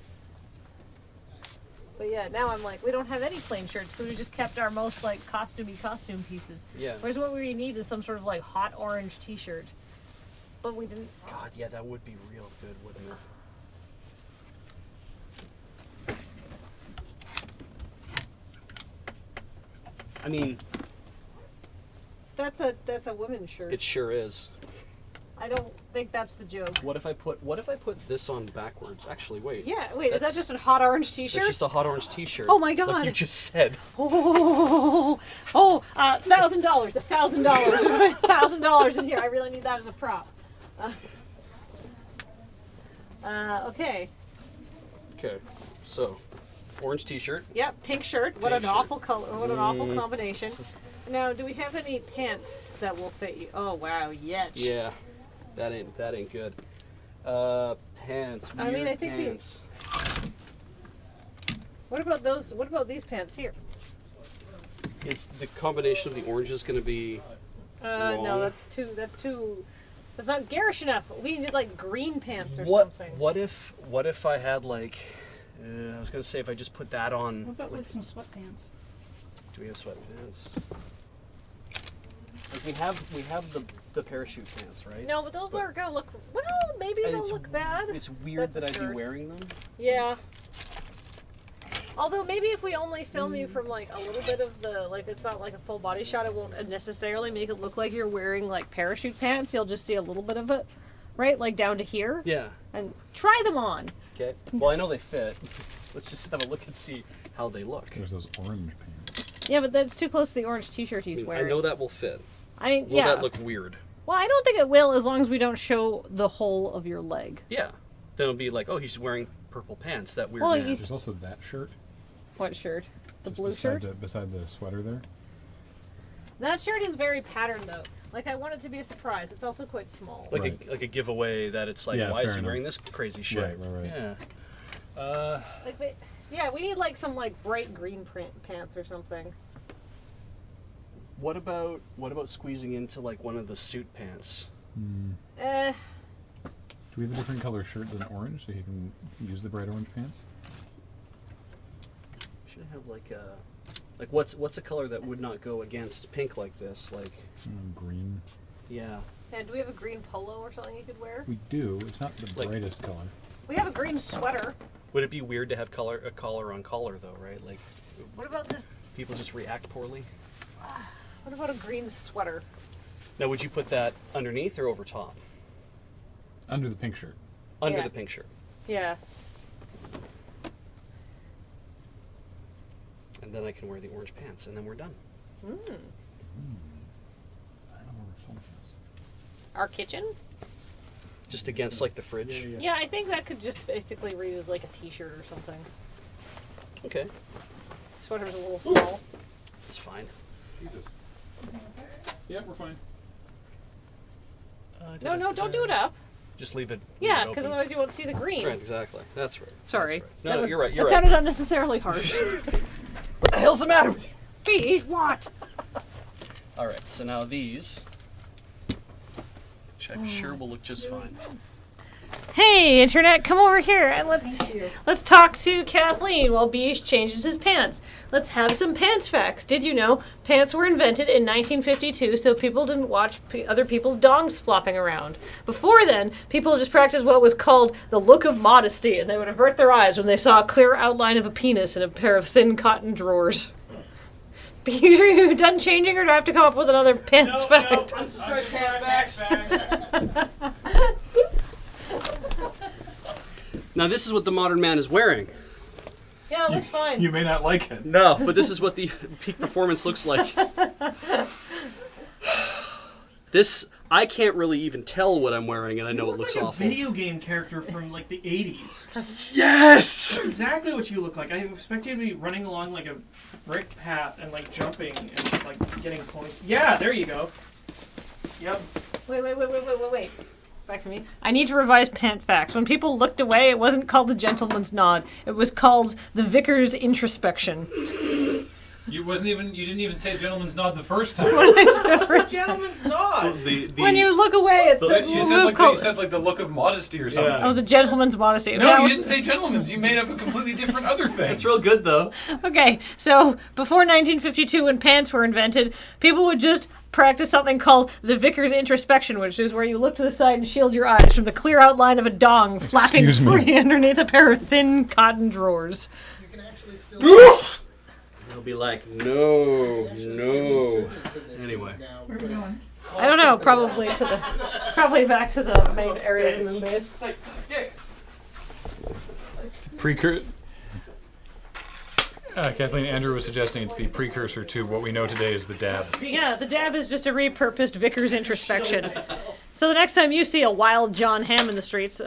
But yeah, now I'm like, we don't have any plain shirts because we just kept our most like costume pieces. Yeah. Whereas what we need is some sort of like hot orange t-shirt. But we didn't. God, yeah, that would be real good, wouldn't it? I mean, That's a women's shirt. it sure is. I don't think that's the joke. What if I put this on backwards? Actually, wait. Yeah, wait, is that That's- just a hot orange That's t-shirt? just a hot orange T-shirt. Oh my Like God. you just said. $1,000, $1,000 in here. I really need that as a prop. Okay. Okay. So, orange T-shirt. Yep, pink shirt. What Pink an shirt. awful color. What an awful combination. This is- Now, do we have any pants that will fit you? Oh wow, yet. Yeah. That ain't good. Pants. I mean, weird I think we- pants. What about those? What about these pants here? Is the combination of the oranges going to be? No, Wrong. that's too. That's not garish enough. We need like green pants or What? something. What if I had like? I was going to say if I just put that on. What about like some sweatpants? Do we have sweatpants? Like we have the parachute pants, right? No, but those are gonna look. Well, maybe And they'll look bad. It's weird That's a that I'd be shirt. wearing them. Yeah. Although maybe if we only film you from like a little bit of the like, it's not like a full body shot. It won't necessarily make it look like you're wearing like parachute pants. You'll just see a little bit of it, right? Like down to here. Yeah. And try them on. Okay. Well, I know they fit. Let's just have a look and see how they look. There's those orange pants. Yeah, but that's too close to the orange T-shirt he's I wearing. know that will fit. I Will yeah. that look weird? Well, I don't think it will as long as we don't show the whole of your leg. Yeah. Then it'll be like, oh, he's wearing purple pants. That weird Well, man. you- There's also that shirt. What shirt? The just blue beside shirt? beside the sweater there. That shirt is very patterned though. Like I want it to be a surprise. It's also quite small. Like Right. a giveaway that it's like, Yeah, why is fair he wearing enough. this crazy shit? Right. Yeah. Like yeah, we need like some like bright green print pants or something. What about squeezing into like one of the suit pants? Eh, Do we have a different color shirt than orange so you can use the bright orange pants? Should I have like a what's a color that would not go against pink like this? Like Green. yeah. and do we have a green polo or something you could wear? We do. It's not the Like- brightest color. We have a green sweater. Would it be weird to have a collar on collar though, right? Like What about this? people just react poorly. What about a green sweater? Now, would you put that underneath or over top? Under the pink shirt. Under Yeah. the pink shirt. Yeah. And then I can wear the orange pants, and then we're done. I don't know where my phone is. Our kitchen? Just against like the fridge. Yeah, I think that could just basically read as like a T-shirt or something. Okay, Sweater's a little small. that's fine. Jesus. Yeah, we're fine. No, don't do it up. Just leave it. Yeah, because because otherwise you won't see the green. Right, exactly. That's right. Sorry. That's right. No, you're right. You're that right. sounded unnecessarily harsh. What the hell's the matter with you? Beige, what? All right. So now these, which I'm sure will look just fine. Hey, internet, come over here and let's talk to Kathleen while Beige changes his pants. Let's have some pants facts. Did you know pants were invented in 1952 so people didn't watch other people's dongs flopping around? Before then, people just practiced what was called the look of modesty, and they would avert their eyes when they saw a clear outline of a penis in a pair of thin cotton drawers. Beige, are you done changing, or do I have to come up with another pants fact? Unsubscribe pants facts. Now this is what the modern man is wearing. Yeah, it looks fine. You may not like it. No, but this is what the peak performance looks like. This, I can't really even tell what I'm wearing, and I know it looks like awful. a video game character from like the 80s. Yes! That's exactly what you look like. I expect you to be running along like a brick path and like jumping and like getting points. Yeah, there you go. Yep. Wait. Back to me. I need to revise pant facts. When people looked away, it wasn't called the gentleman's nod. It was called the vicar's introspection. You didn't even say gentleman's nod the first time. Gentleman's nod. When you look away, it's a You move said like the look of modesty or something. Oh, the gentleman's modesty. No, That you was- didn't say gentleman's. You made up a completely different other thing. It's real good though. Okay, so before 1952, when pants were invented, people would just practice something called the vicar's introspection, which is where you look to the side and shield your eyes from the clear outline of a dong flapping Excuse me. free underneath a pair of thin cotton drawers. You can actually still They'll be like, no. Anyway. Where are we going? I don't know, probably back to the main area of the moon base. Precursor. Kathleen, Andrew was suggesting it's the precursor to what we know today as the dab. Yeah, the dab is just a repurposed vicar's introspection. So the next time you see a wild John Hamm in the streets,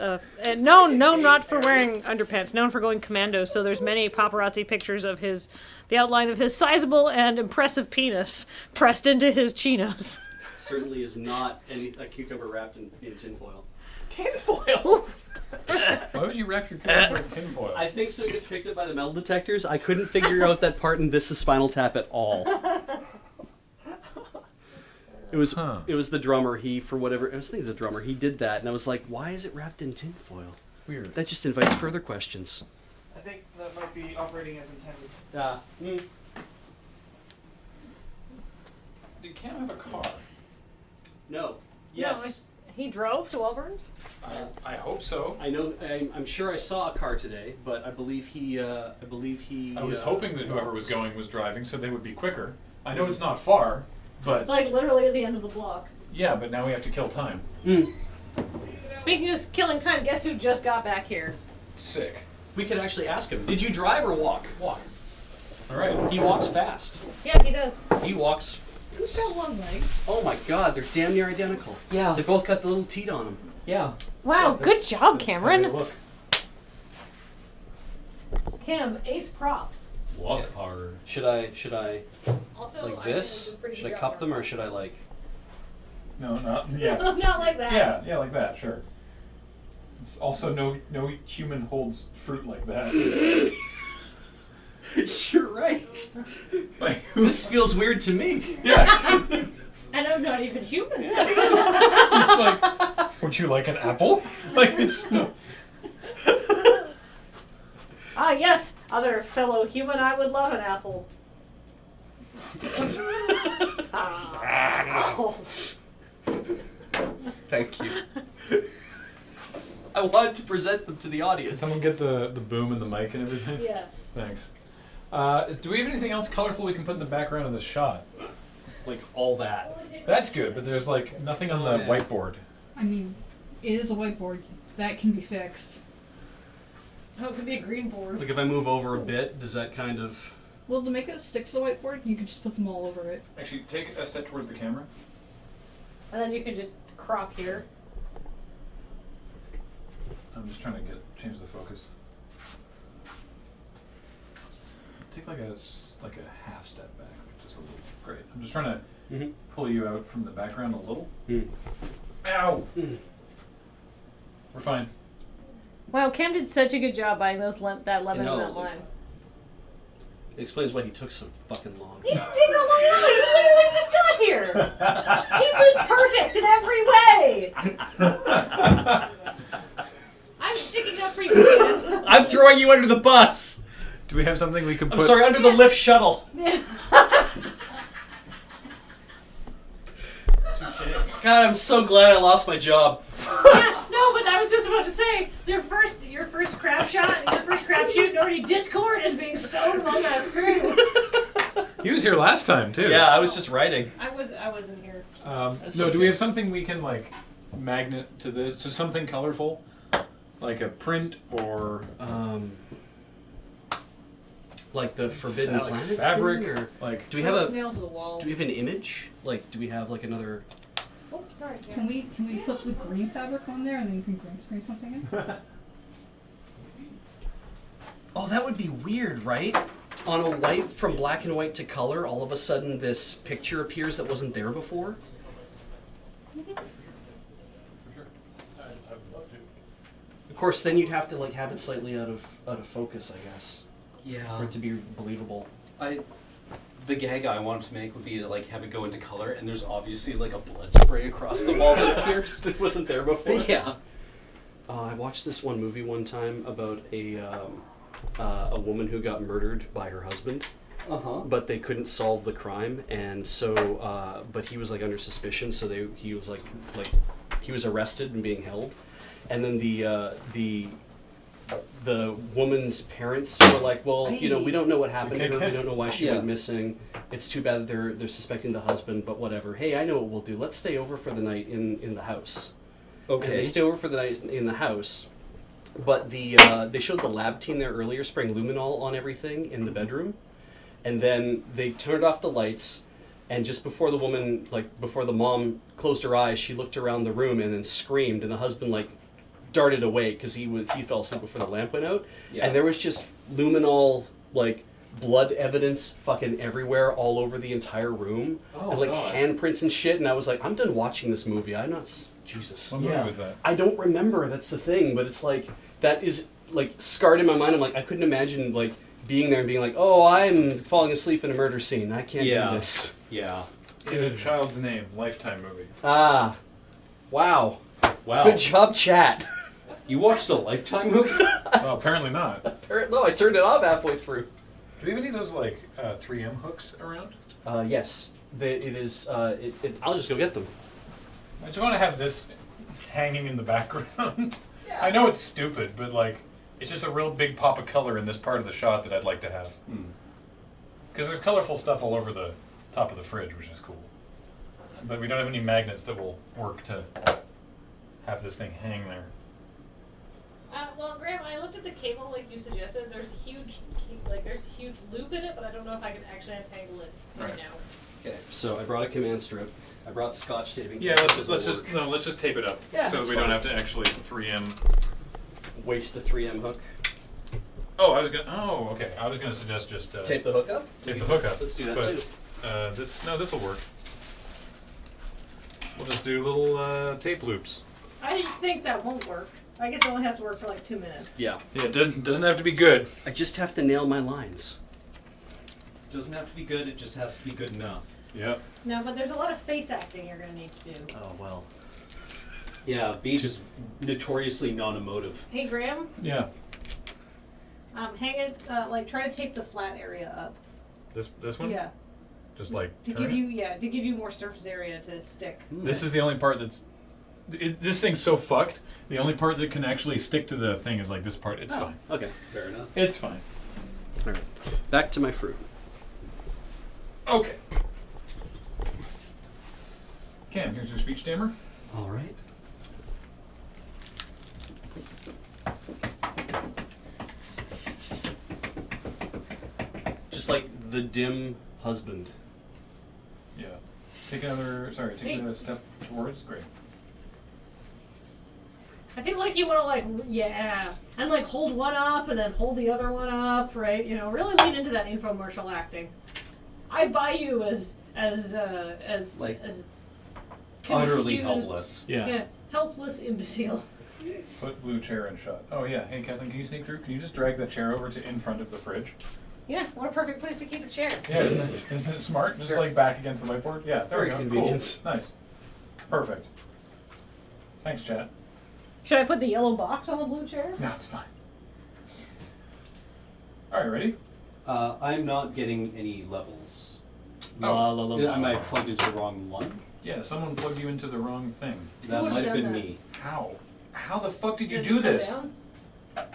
known not for wearing underpants, known for going commando, so there's many paparazzi pictures of the outline of his sizable and impressive penis pressed into his chinos. Certainly is not a cucumber wrapped in tinfoil. Tinfoil. Why would you wrap your cucumber in tinfoil? I think so. It gets picked up by the metal detectors. I couldn't figure out that part in This Is Spinal Tap at all. It was the drummer. I was thinking it was a drummer. He did that, and I was like, why is it wrapped in tinfoil? Weird. That just invites further questions. I think that might be operating as intended. Did Cam have a car? No. Yes. He drove to Auburn's? I hope so. I know. I'm sure I saw a car today, but I believe he. I was hoping that whoever was going was driving, so they would be quicker. I know it's not far, but It's like literally at the end of the block. yeah, but now we have to kill time. Speaking of killing time, guess who just got back here? Sick. We could actually ask him. Did you drive or walk? Walk. All right. He walks fast. Yeah, he does. He walks. Who's got long legs? Oh my God, they're damn near identical. Yeah. They both got the little teat on them. Yeah. Wow, Yeah, good job, that's how they Cameron. look. Cam, ace prop. Walk hard. Should I Also, like I think this? it was a pretty Should I good cup job. them or should I like? No, not yeah. Not like that. Yeah, like that. Sure. It's also no human holds fruit like that. You're right. Like This feels weird to me. yeah. And I'm not even human. Like, would you like an apple? Like it's no. Ah, yes, other fellow human, I would love an apple. Thank you. I wanted to present them to the Can audience. someone get the boom and the mic and everything? Yes. Thanks. Do we have anything else colorful we can put in the background of the shot? Like all that. That's good, but there's like nothing on the Yeah. whiteboard. I mean, it is a whiteboard. That can be fixed. Oh, it could be a green board. Like if I move over a bit, does that kind of? Well, to make it stick to the whiteboard, you could just put them all over it. Actually, take a step towards the camera. And then you can just crop here. I'm just trying to change the focus. Take like a half step back, just a little. Great. I'm just trying to pull you out from the background a little. Ow! We're fine. Wow, Cam did such a good job buying that lemon You know, and that lime. It explains why he took so fucking long. He didn't take that long at all. He literally just got here. He was perfect in every way. can. I'm throwing you under the bus. Do we have something we could I'm put? sorry, under the lift shuttle. God, I'm so glad I lost my job. Yeah, no, but I was just about to say, your first crap shot and your first crap shoot, and already Discord is being sown among that crew. He was here last time too. Yeah, I was just writing. I wasn't here. That's No, do okay. we have something we can like magnet to this? To something colorful, like a print or Like the Forbidden like Planet fabric, thing, or like. do we have It's a nailed to the wall. do we have an image? Like, do we have like another? Oh, sorry. Can we put the green fabric on there and then you can green screen something in? Oh, that would be weird, right? On a white from black and white to color, all of a sudden this picture appears that wasn't there before. Of course, then you'd have to like have it slightly out of focus, I guess, for Yeah. it to be believable. The gag I wanted to make would be to like have it go into color, and there's obviously like a blood spray across the wall that appears. That wasn't there before. Yeah. I watched this one movie one time about a woman who got murdered by her husband, but they couldn't solve the crime, and so but he was like under suspicion, so he was like he was arrested and being held, and then the woman's parents were like, well, you know, we don't know what happened to her, we don't know why she went missing. It's too bad that they're suspecting the husband, but whatever. Hey, I know what we'll do. Let's stay over for the night in the house. And they stay over for the night in the house, but they showed the lab team there earlier spraying luminol on everything in the bedroom, and then they turned off the lights, and just before before the mom closed her eyes, she looked around the room and then screamed, and the husband like darted away because he fell asleep before the lamp went out, and there was just luminol like blood evidence fucking everywhere all over the entire room, and like handprints and shit, and I was like, I'm done watching this movie. I'm not. Jesus. What movie was that? I don't remember. That's the thing, but it's like that is like scarred in my mind. I'm like, I couldn't imagine like being there and being like, oh, I'm falling asleep in a murder scene. I can't do this. Yeah. In a Child's Name, Lifetime movie. Ah, wow. Wow. Good job, chat. You watched a Lifetime movie? Well, apparently not. No, I turned it off halfway through. Do we have any of those like 3M hooks around? Yes, it is. I'll just go get them. I just want to have this hanging in the background. I know it's stupid, but like, it's just a real big pop of color in this part of the shot that I'd like to have. Because there's colorful stuff all over the top of the fridge, which is cool. But we don't have any magnets that will work to have this thing hang there. Well, Graham, I looked at the cable like you suggested. There's a huge loop in it, but I don't know if I can actually untangle it right now. Okay. So I brought a command strip. I brought scotch tape. Yeah, let's just tape it up Yeah, so that that's we fine. don't have to actually 3M. Waste a 3M hook. Oh, I was gonna suggest just Tape the hook up. tape the hook up. Let's do that but, too. This will work. We'll just do little tape loops. I think that won't work. I guess it only has to work for like 2 minutes. Yeah. Yeah, it doesn't have to be good. I just have to nail my lines. Doesn't have to be good, it just has to be good enough. Yeah. No, but there's a lot of face acting you're gonna need to do. Oh well. Yeah, Beach is notoriously non-emotive. Hey, Graham, Yeah. hang it. Try to tape the flat area up. This one. Yeah. Just like To turn give it? you give you more surface area to stick. This is the only part that's. This thing's so fucked. The only part that can actually stick to the thing is like this part. It's fine. Okay. Fair enough. It's fine. All right. Back to my fruit. Okay. Cam, here's your speech jammer. All right. Just like the dim husband. Yeah. Take another step towards. Great. I feel like you want to and like hold one up and then hold the other one up, right? You know, really lean into that infomercial acting. I buy you as Utterly confused, helpless. Yeah. helpless imbecile. Put blue chair in shot. Oh yeah. Hey Kathleen, can you sneak through? Can you just drag that chair over to in front of the fridge? Yeah, what a perfect place to keep a chair. Yeah, isn't it smart? Just like back against the whiteboard. Yeah, there Very we go. convenient. Cool. Nice. Perfect. Thanks, chat. Should I put the yellow box on the blue chair? No, it's fine. All right, ready? I'm not getting any levels. Oh. Am I plugged into the wrong one? Yeah, someone plugged you into the wrong thing. That would've might have done been that? me. How? How the fuck did you Did it do just go this? down?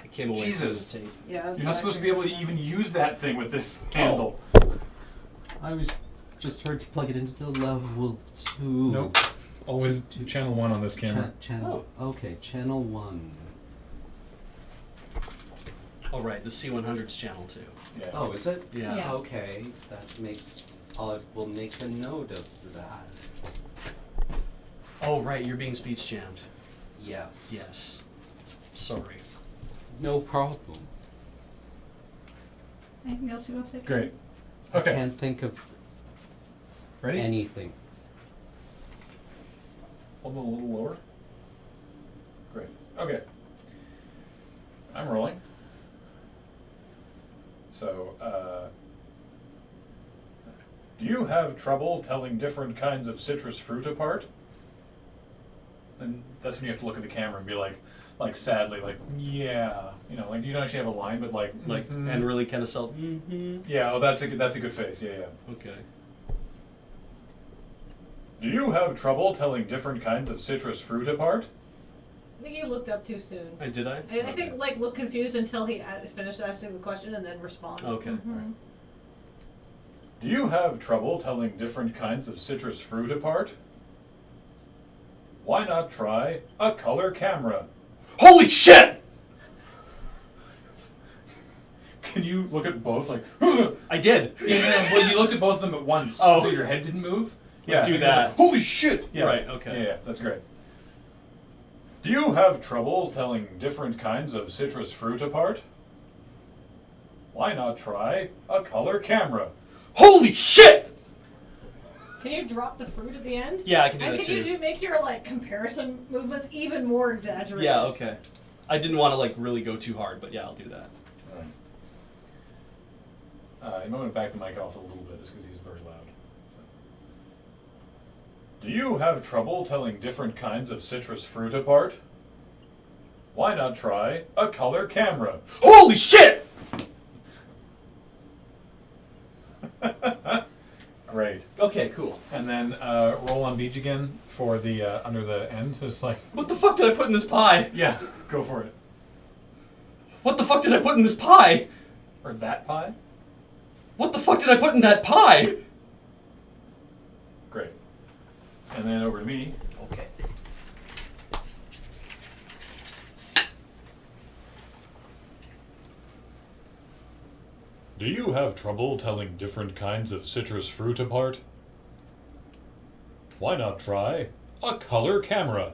It came away Jesus. from the tape. Yeah. You're not supposed to be able to even use that thing with this handle. I was just heard to plug it into level 2. Nope. Always channel 1 on this camera. Channel. Okay, channel 1. Oh, right, the C100's channel 2. Yeah. Oh, is it? Yeah. Yeah. Okay, that makes. I will make a note of that. Oh, right, you're being speech jammed. Yes. Yes. Sorry. No problem. Anything else you want to say? Great. I Okay. can't think of Ready? anything. Hold it a little lower. Great. Okay. I'm rolling. So, do you have trouble telling different kinds of citrus fruit apart? And that's when you have to look at the camera and be like sadly, like, yeah, you know, like you don't actually have a line, but like, And really kind of sell. Mm-hmm. yeah, oh, that's a good face, yeah, yeah. Okay. Do you have trouble telling different kinds of citrus fruit apart? I think you looked up too soon. Did I? I think like look confused until he finished asking the question and then respond. Okay. Mm-hmm. Do you have trouble telling different kinds of citrus fruit apart? Why not try a color camera? Holy shit! Can you look at both like? I did. Yeah, well, you looked at both of them at once, Oh. so your head didn't move. Yeah, do it was that. like, holy shit! Yeah. Right, okay. Yeah, that's great. Do you have trouble telling different kinds of citrus fruit apart? Why not try a color camera? Holy shit! Can you drop the fruit at the end? Yeah, I can do And that can too. you make your like comparison movements even more exaggerated? Yeah, okay. I didn't want to like really go too hard, but yeah, I'll do that. You might want to back the mic off a little bit just because he's very loud. So. Do you have trouble telling different kinds of citrus fruit apart? Why not try a color camera? Holy shit! Great. Okay, cool. And then roll on beach again for the under the end. Just like, What the fuck did I put in this pie? yeah, go for it. What the fuck did I put in this pie? Or that pie? What the fuck did I put in that pie? Great. And then over to me. Okay. Do you have trouble telling different kinds of citrus fruit apart? Why not try a color camera?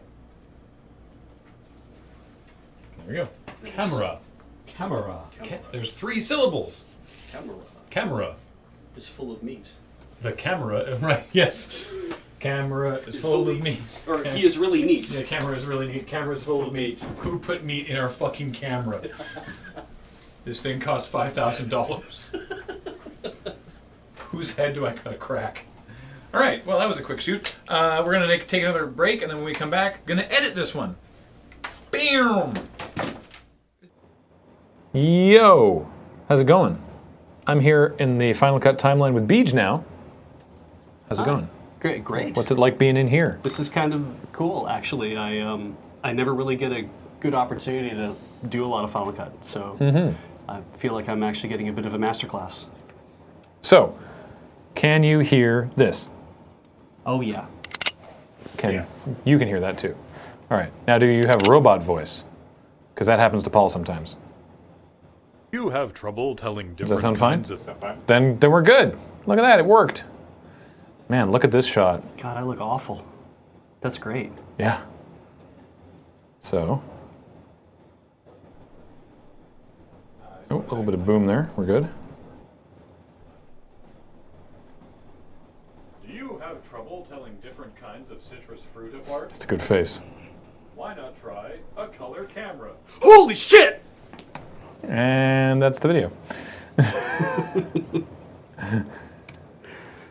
There we go. Camera. Camera. There's 3 syllables. Camera Camera. is full of meat. The camera, right, yes. Camera is full of meat. Or he is really neat. Yeah, camera is really neat. Camera's full of meat. Who put meat in our fucking camera? This thing cost $5,000. Whose head do I gotta crack? All right, well, that was a quick shoot. We're gonna take another break, and then when we come back, gonna edit this one. Bam! Yo, how's it going? I'm here in the Final Cut timeline with Beej now. How's it going? Great, great. What's it like being in here? This is kind of cool, actually. I never really get a good opportunity to do a lot of Final Cut, so I feel like I'm actually getting a bit of a masterclass. So, can you hear this? Oh yeah. You can hear that too. All right. Now, do you have robot voice? Because that happens to Paul sometimes. You have trouble telling different. Does that sound fine? Then we're good. Look at that. It worked. Man, look at this shot. God, I look awful. That's great. Yeah. So. Oh, a little bit of boom there. We're good. Do you have trouble telling different kinds of citrus fruit apart? That's a good face. Why not try a color camera? Holy shit! And that's the video.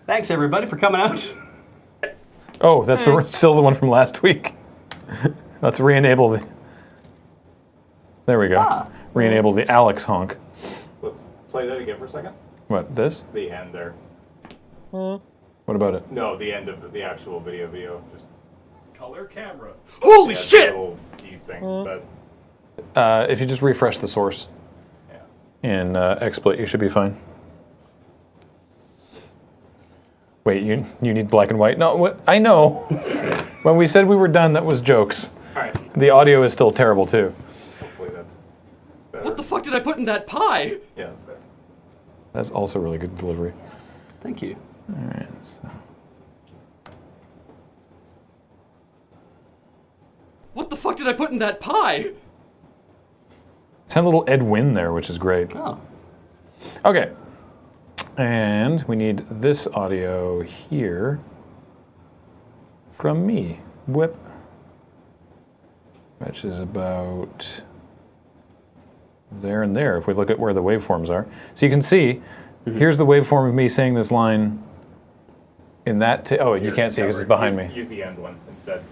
Thanks everybody for coming out. Oh, that's still the one from last week. Let's re-enable the. There we go. Re-enable the Alex honk. Play that again for a second. What, this? The end there. What about it? No, the end of the actual video. Just color camera. Holy Yeah, shit! Little piece thing, but If you just refresh the source in XSplit, you should be fine. Wait, you need black and white? No, I know. When we said we were done, that was jokes. all right. The audio is still terrible too. Hopefully that's better. What the fuck did I put in that pie? Yeah, that's better. That's also really good delivery. Thank you. All right. So. What the fuck did I put in that pie? It's had a little Ed Wynn there, which is great. Oh. Okay. And we need this audio here from me. Whip. Which is about there and there if we look at where the waveforms are. So you can see, here's the waveform of me saying this line in that. Oh, you can't see because it's behind me. Use the end one instead.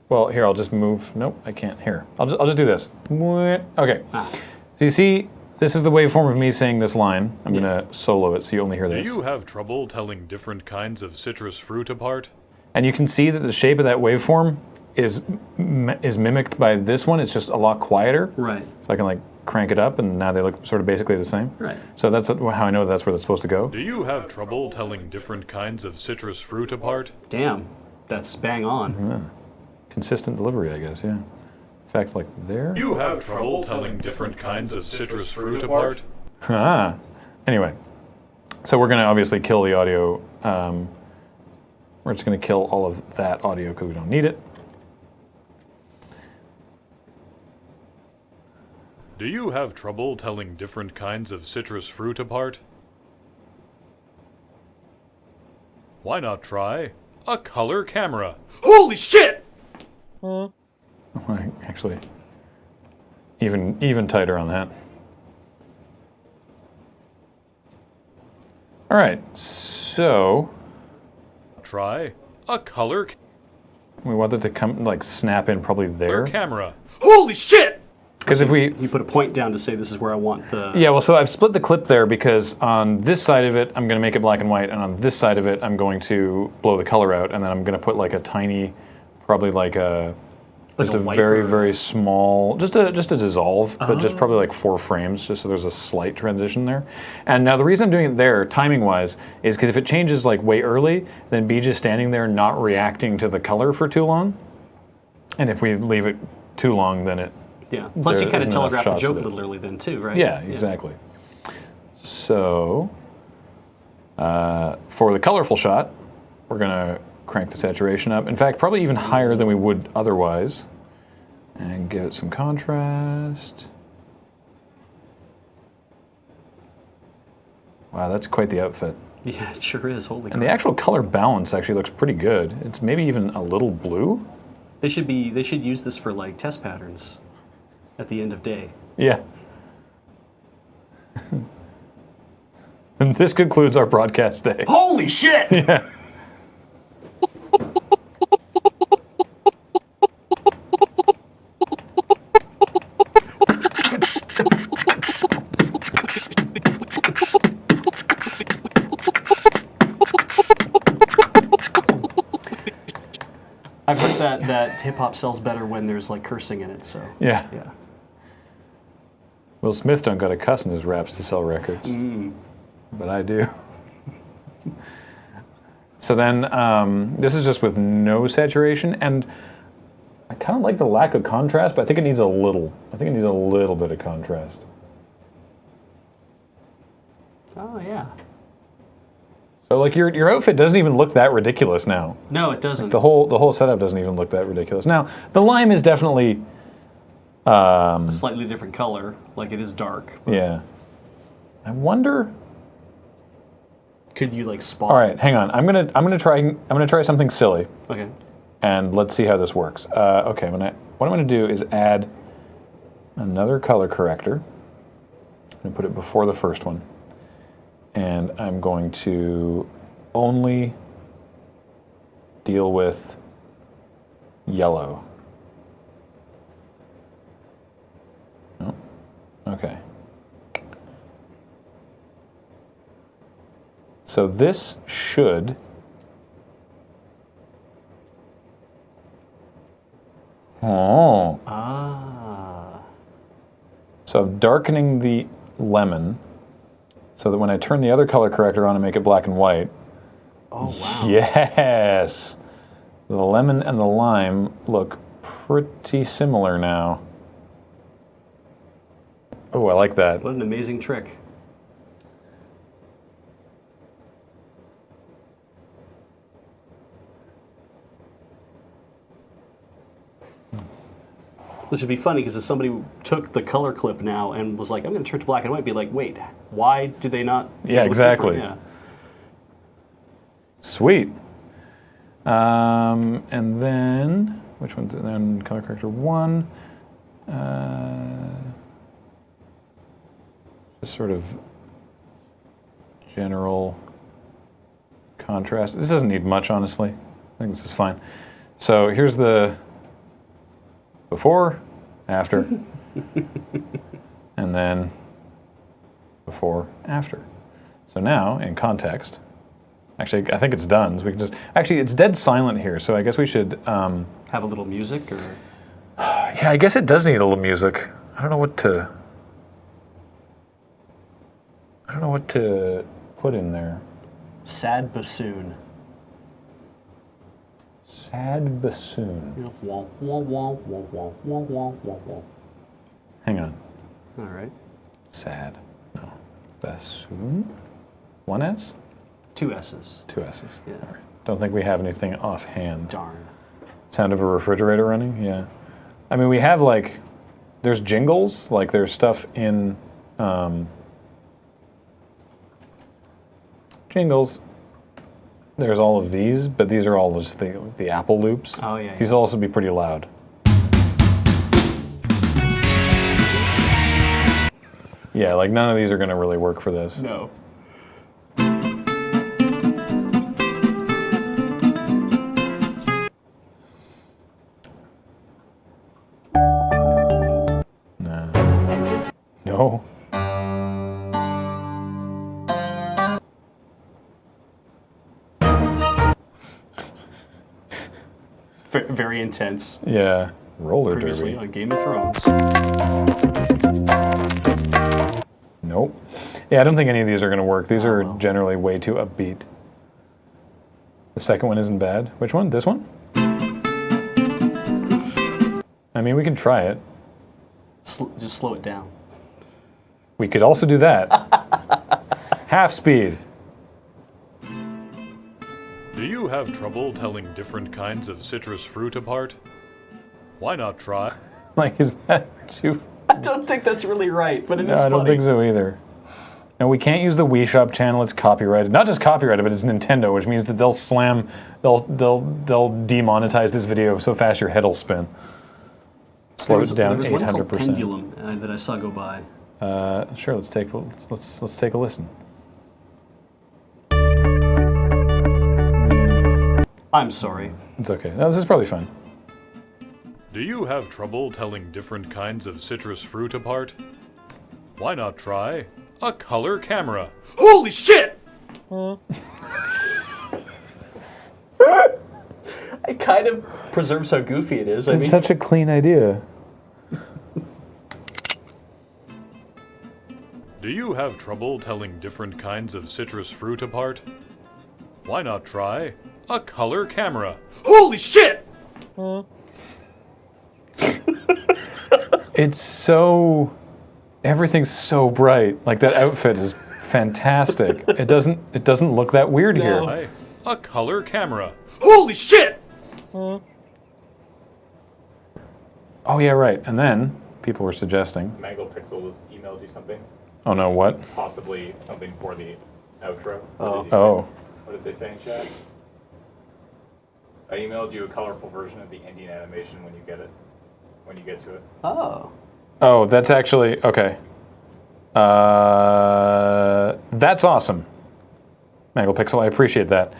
Well, here, I'll just move. Nope, I can't. Here, I'll just do this. Okay. So you see, this is the waveform of me saying this line. I'm going to solo it so you only hear this. Do you have trouble telling different kinds of citrus fruit apart? And you can see that the shape of that waveform is mimicked by this one. It's just a lot quieter. Right. So I can like crank it up, and now they look sort of basically the same. Right. So that's how I know that's where that's supposed to go. Do you have trouble telling different kinds of citrus fruit apart? Damn. That's bang on. Consistent delivery, I guess. Yeah. In fact, like there. You have trouble telling different kinds of citrus fruit apart? Ah. Anyway, so we're going to obviously kill the audio. We're just going to kill all of that audio because we don't need it. Do you have trouble telling different kinds of citrus fruit apart? Why not try a color camera? Holy shit! Actually, even tighter on that. All right, so Try a color we want it to come like snap in probably there. camera. Holy shit! Because if we You put a point down to say this is where I want the... yeah, well, so I've split the clip there because on this side of it I'm going to make it black and white, and on this side of it I'm going to blow the color out, and then I'm going to put like a tiny, probably like a just a very, very small, just a dissolve, but just probably like 4 frames, just so there's a slight transition there. And now the reason I'm doing it there, timing-wise, is because if it changes like way early, then Beej is standing there not reacting to the color for too long. And if we leave it too long, then it... Yeah. Plus you there kind of isn't enough telegraph the shots joke of a it. little early then too, right? Yeah, exactly. So, for the colorful shot, we're going to crank the saturation up. In fact, probably even higher than we would otherwise. And give it some contrast. Wow, that's quite the outfit. Yeah, it sure is. Holy And crap. the actual color balance actually looks pretty good. It's maybe even a little blue. They should use this for like test patterns at the end of day. Yeah. And this concludes our broadcast day. Holy shit! Yeah. I've heard that hip hop sells better when there's like cursing in it, so Yeah. yeah. Will Smith don't got to cuss in his raps to sell records. But I do. So then, this is just with no saturation, and I kind of like the lack of contrast, but I think it needs a little. I think it needs a little bit of contrast. Oh yeah. So like your outfit doesn't even look that ridiculous now. No, it doesn't. The whole setup doesn't even look that ridiculous. Now the lime is definitely a slightly different color, like it is dark. yeah. I wonder. Could you like spot? All right, hang on. I'm gonna try something silly. Okay. And let's see how this works. Okay, what I'm going to do is add another color corrector. I'm going to put it before the first one. And I'm going to only deal with yellow. Oh, okay. So this should... Oh. Ah. So I'm darkening the lemon so that when I turn the other color corrector on and make it black and white, Oh, wow. yes! The lemon and the lime look pretty similar now. Oh, I like that. What an amazing trick. Which would be funny because if somebody took the color clip now and was like, I'm going to turn to black and white, be like, wait, why do they not? Yeah, look exactly. different? Yeah. Sweet. And then, which one's it then? Color corrector 1. Just sort of general contrast. This doesn't need much, honestly. I think this is fine. So here's the before, after, and then before, after. So now, in context, actually, I think it's done. So we can just actually, it's dead silent here. So I guess we should Have a little music, or yeah, I guess it does need a little music. I don't know what to put in there. sad bassoon. Sad bassoon. You know, wah, wah, wah, wah, wah, wah, wah, wah, wah. Hang on. All right. Sad. No. Bassoon. 1 S? 2 S's. 2 S's. Yeah. All right. Don't think we have anything offhand. Darn. Sound of a refrigerator running? Yeah. I mean, we have like, there's jingles, like there's stuff in jingles. There's all of these, but these are all just the Apple loops. Oh, yeah, These yeah. will also be pretty loud. Yeah, like none of these are going to really work for this. No. No. Very intense. Yeah. Roller Previously derby. on Game of Thrones. Nope. Yeah, I don't think any of these are going to work. These are well. generally way too upbeat. The second one isn't bad. Which one? This one? I mean, we can try it. Just slow it down. We could also do that. Half speed. Do you have trouble telling different kinds of citrus fruit apart? Why not try? Like, is that too... I don't think that's really right, but it No, is I funny. don't think so either. And we can't use the Wii Shop channel. It's copyrighted. Not just copyrighted, but it's Nintendo, which means that they'll demonetize this video so fast your head will spin. Slow it down there was one called 800%. Pendulum that I saw go by. Sure, let's take a listen. I'm sorry. It's okay. No, this is probably fine. Do you have trouble telling different kinds of citrus fruit apart? Why not try a color camera? Holy shit! It kind of preserves how goofy it is. I It's mean, such a clean idea. Do you have trouble telling different kinds of citrus fruit apart? Why not try a color camera? holy shit! It's so... Everything's so bright. Like, that outfit is fantastic. It doesn't look that weird here. Try a color camera. Holy shit! Oh, yeah, right. And then people were suggesting... Mango Pixels emailed you something, Oh, no, what? possibly something for the outro. Oh. Oh. What did they say in chat? I emailed you a colorful version of the ending animation when you get to it. Oh. Oh, that's actually... Okay. That's awesome. Mangle Pixel, I appreciate that.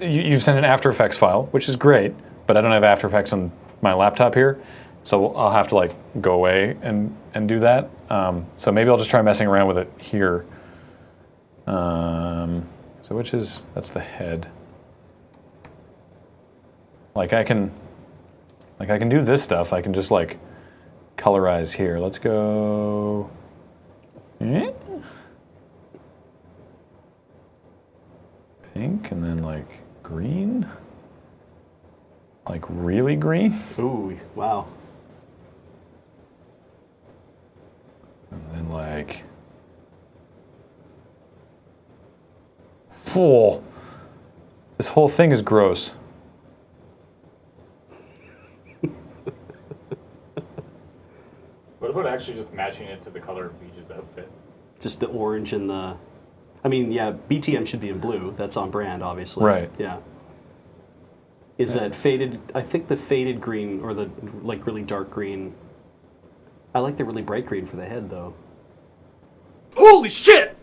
You've sent an After Effects file, which is great, but I don't have After Effects on my laptop here, so I'll have to like go away and do that. So maybe I'll just try messing around with it here. So which is, that's the head. Like I can do this stuff. I can just like colorize here. Let's go. Pink and then like green. Like really green. Ooh, wow. And then like. Whoa. This whole thing is gross. What about actually just matching it to the color of Beach's outfit? Just the orange and the... I mean, yeah, BTM should be in blue. That's on brand, obviously. Right. Yeah. Is that faded... I think the faded green, or the, like, really dark green... I like the really bright green for the head, though. Holy shit!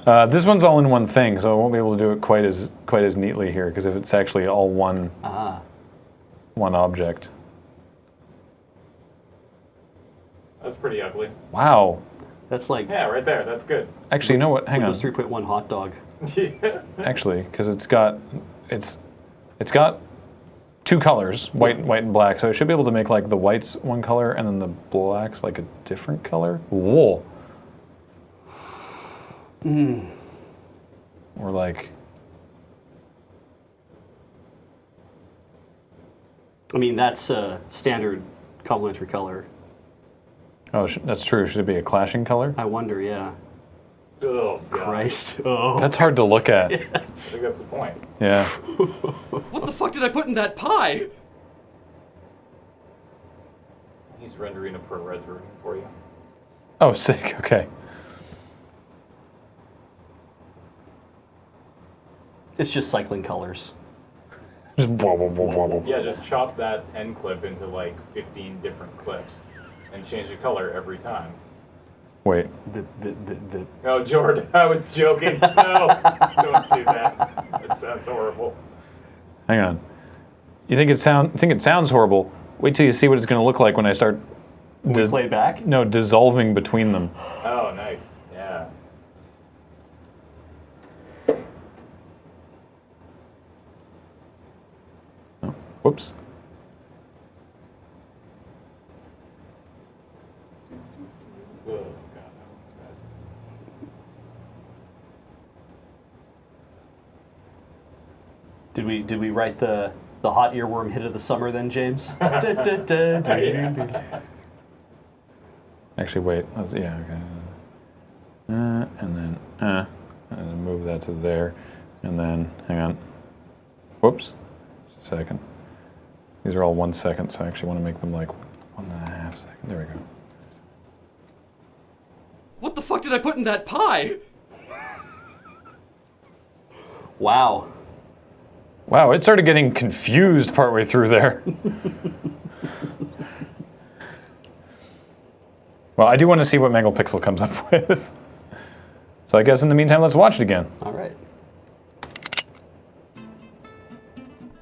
This one's all in one thing, so I won't be able to do it quite as neatly here, because if it's actually all one object. That's pretty ugly. Wow. That's like... Yeah, right there. That's good. Actually, you know what? Hang on. Windows 3.1 hot dog. Yeah. Actually, because it's got two colors, white and black, so I should be able to make like the whites one color and then the blacks like a different color. Whoa. Or like... I mean, that's a standard complementary color. Oh, that's true. Should it be a clashing color? I wonder, yeah. Oh, God. Christ. Oh. That's hard to look at. I Yes. think that's the point. Yeah. What the fuck did I put in that pie? He's rendering a ProRes version for you. Oh, sick. Okay. It's just cycling colors. Just blah, blah, blah, blah, blah. Yeah, just chop that end clip into like 15 different clips and change the color every time. Wait. No, Jordan, I was joking. No, don't do that. That sounds horrible. Hang on. You think it sounds horrible? Wait till you see what it's going to look like when I start. Play it back? No, dissolving between them. Oh, nice. Yeah. Oh, whoops. Oh, God. Did we write the hot earworm hit of the summer then, James? Actually, wait. Yeah, okay. And then move that to there. And then, hang on. Whoops. Just a second. These are all 1 second, so I actually want to make them like 1.5 seconds. There we go. What the fuck did I put in that pie? Wow. Wow, it started getting confused partway through there. Well, I do want to see what Mangle-Pixel comes up with. So I guess in the meantime, let's watch it again. All right.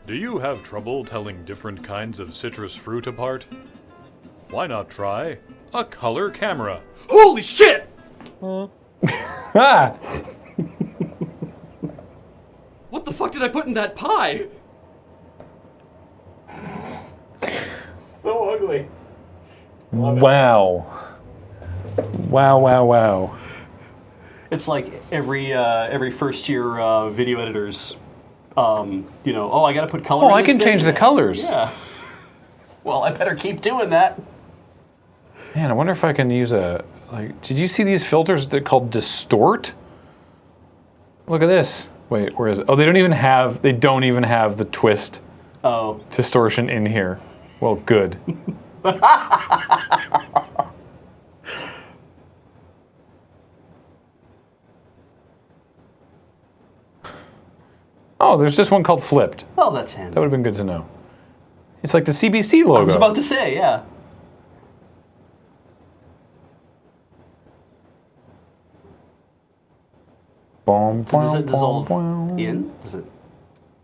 Do you have trouble telling different kinds of citrus fruit apart? Why not try a color camera? Holy shit! Ah! What the fuck did I put in that pie? So ugly. Love it. Wow. Wow, wow, wow. It's like every first year video editors, oh, I gotta put color. Oh, in I this can thing? change the colors. Yeah. Well, I better keep doing that. Man, I wonder if I can use did you see these filters that are called Distort? Look at this. Wait, where is it? Oh, they don't even have the twist distortion in here. Well, good. Oh, there's just one called Flipped. Oh, that's handy. That would have been good to know. It's like the CBC logo. I was about to say, yeah. Boom, So does it boom, dissolve boom. in? Does it?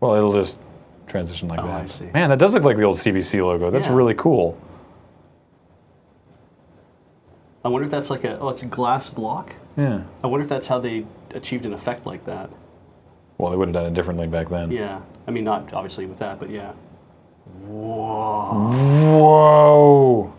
Well, it'll just transition like Oh, that. I see. Man, that does look like the old CBC logo. That's Yeah. really cool. I wonder if that's like it's a glass block. Yeah. I wonder if that's how they achieved an effect like that. Well, they would have done it differently back then. Yeah. I mean, not obviously with that, but yeah. Whoa. Whoa.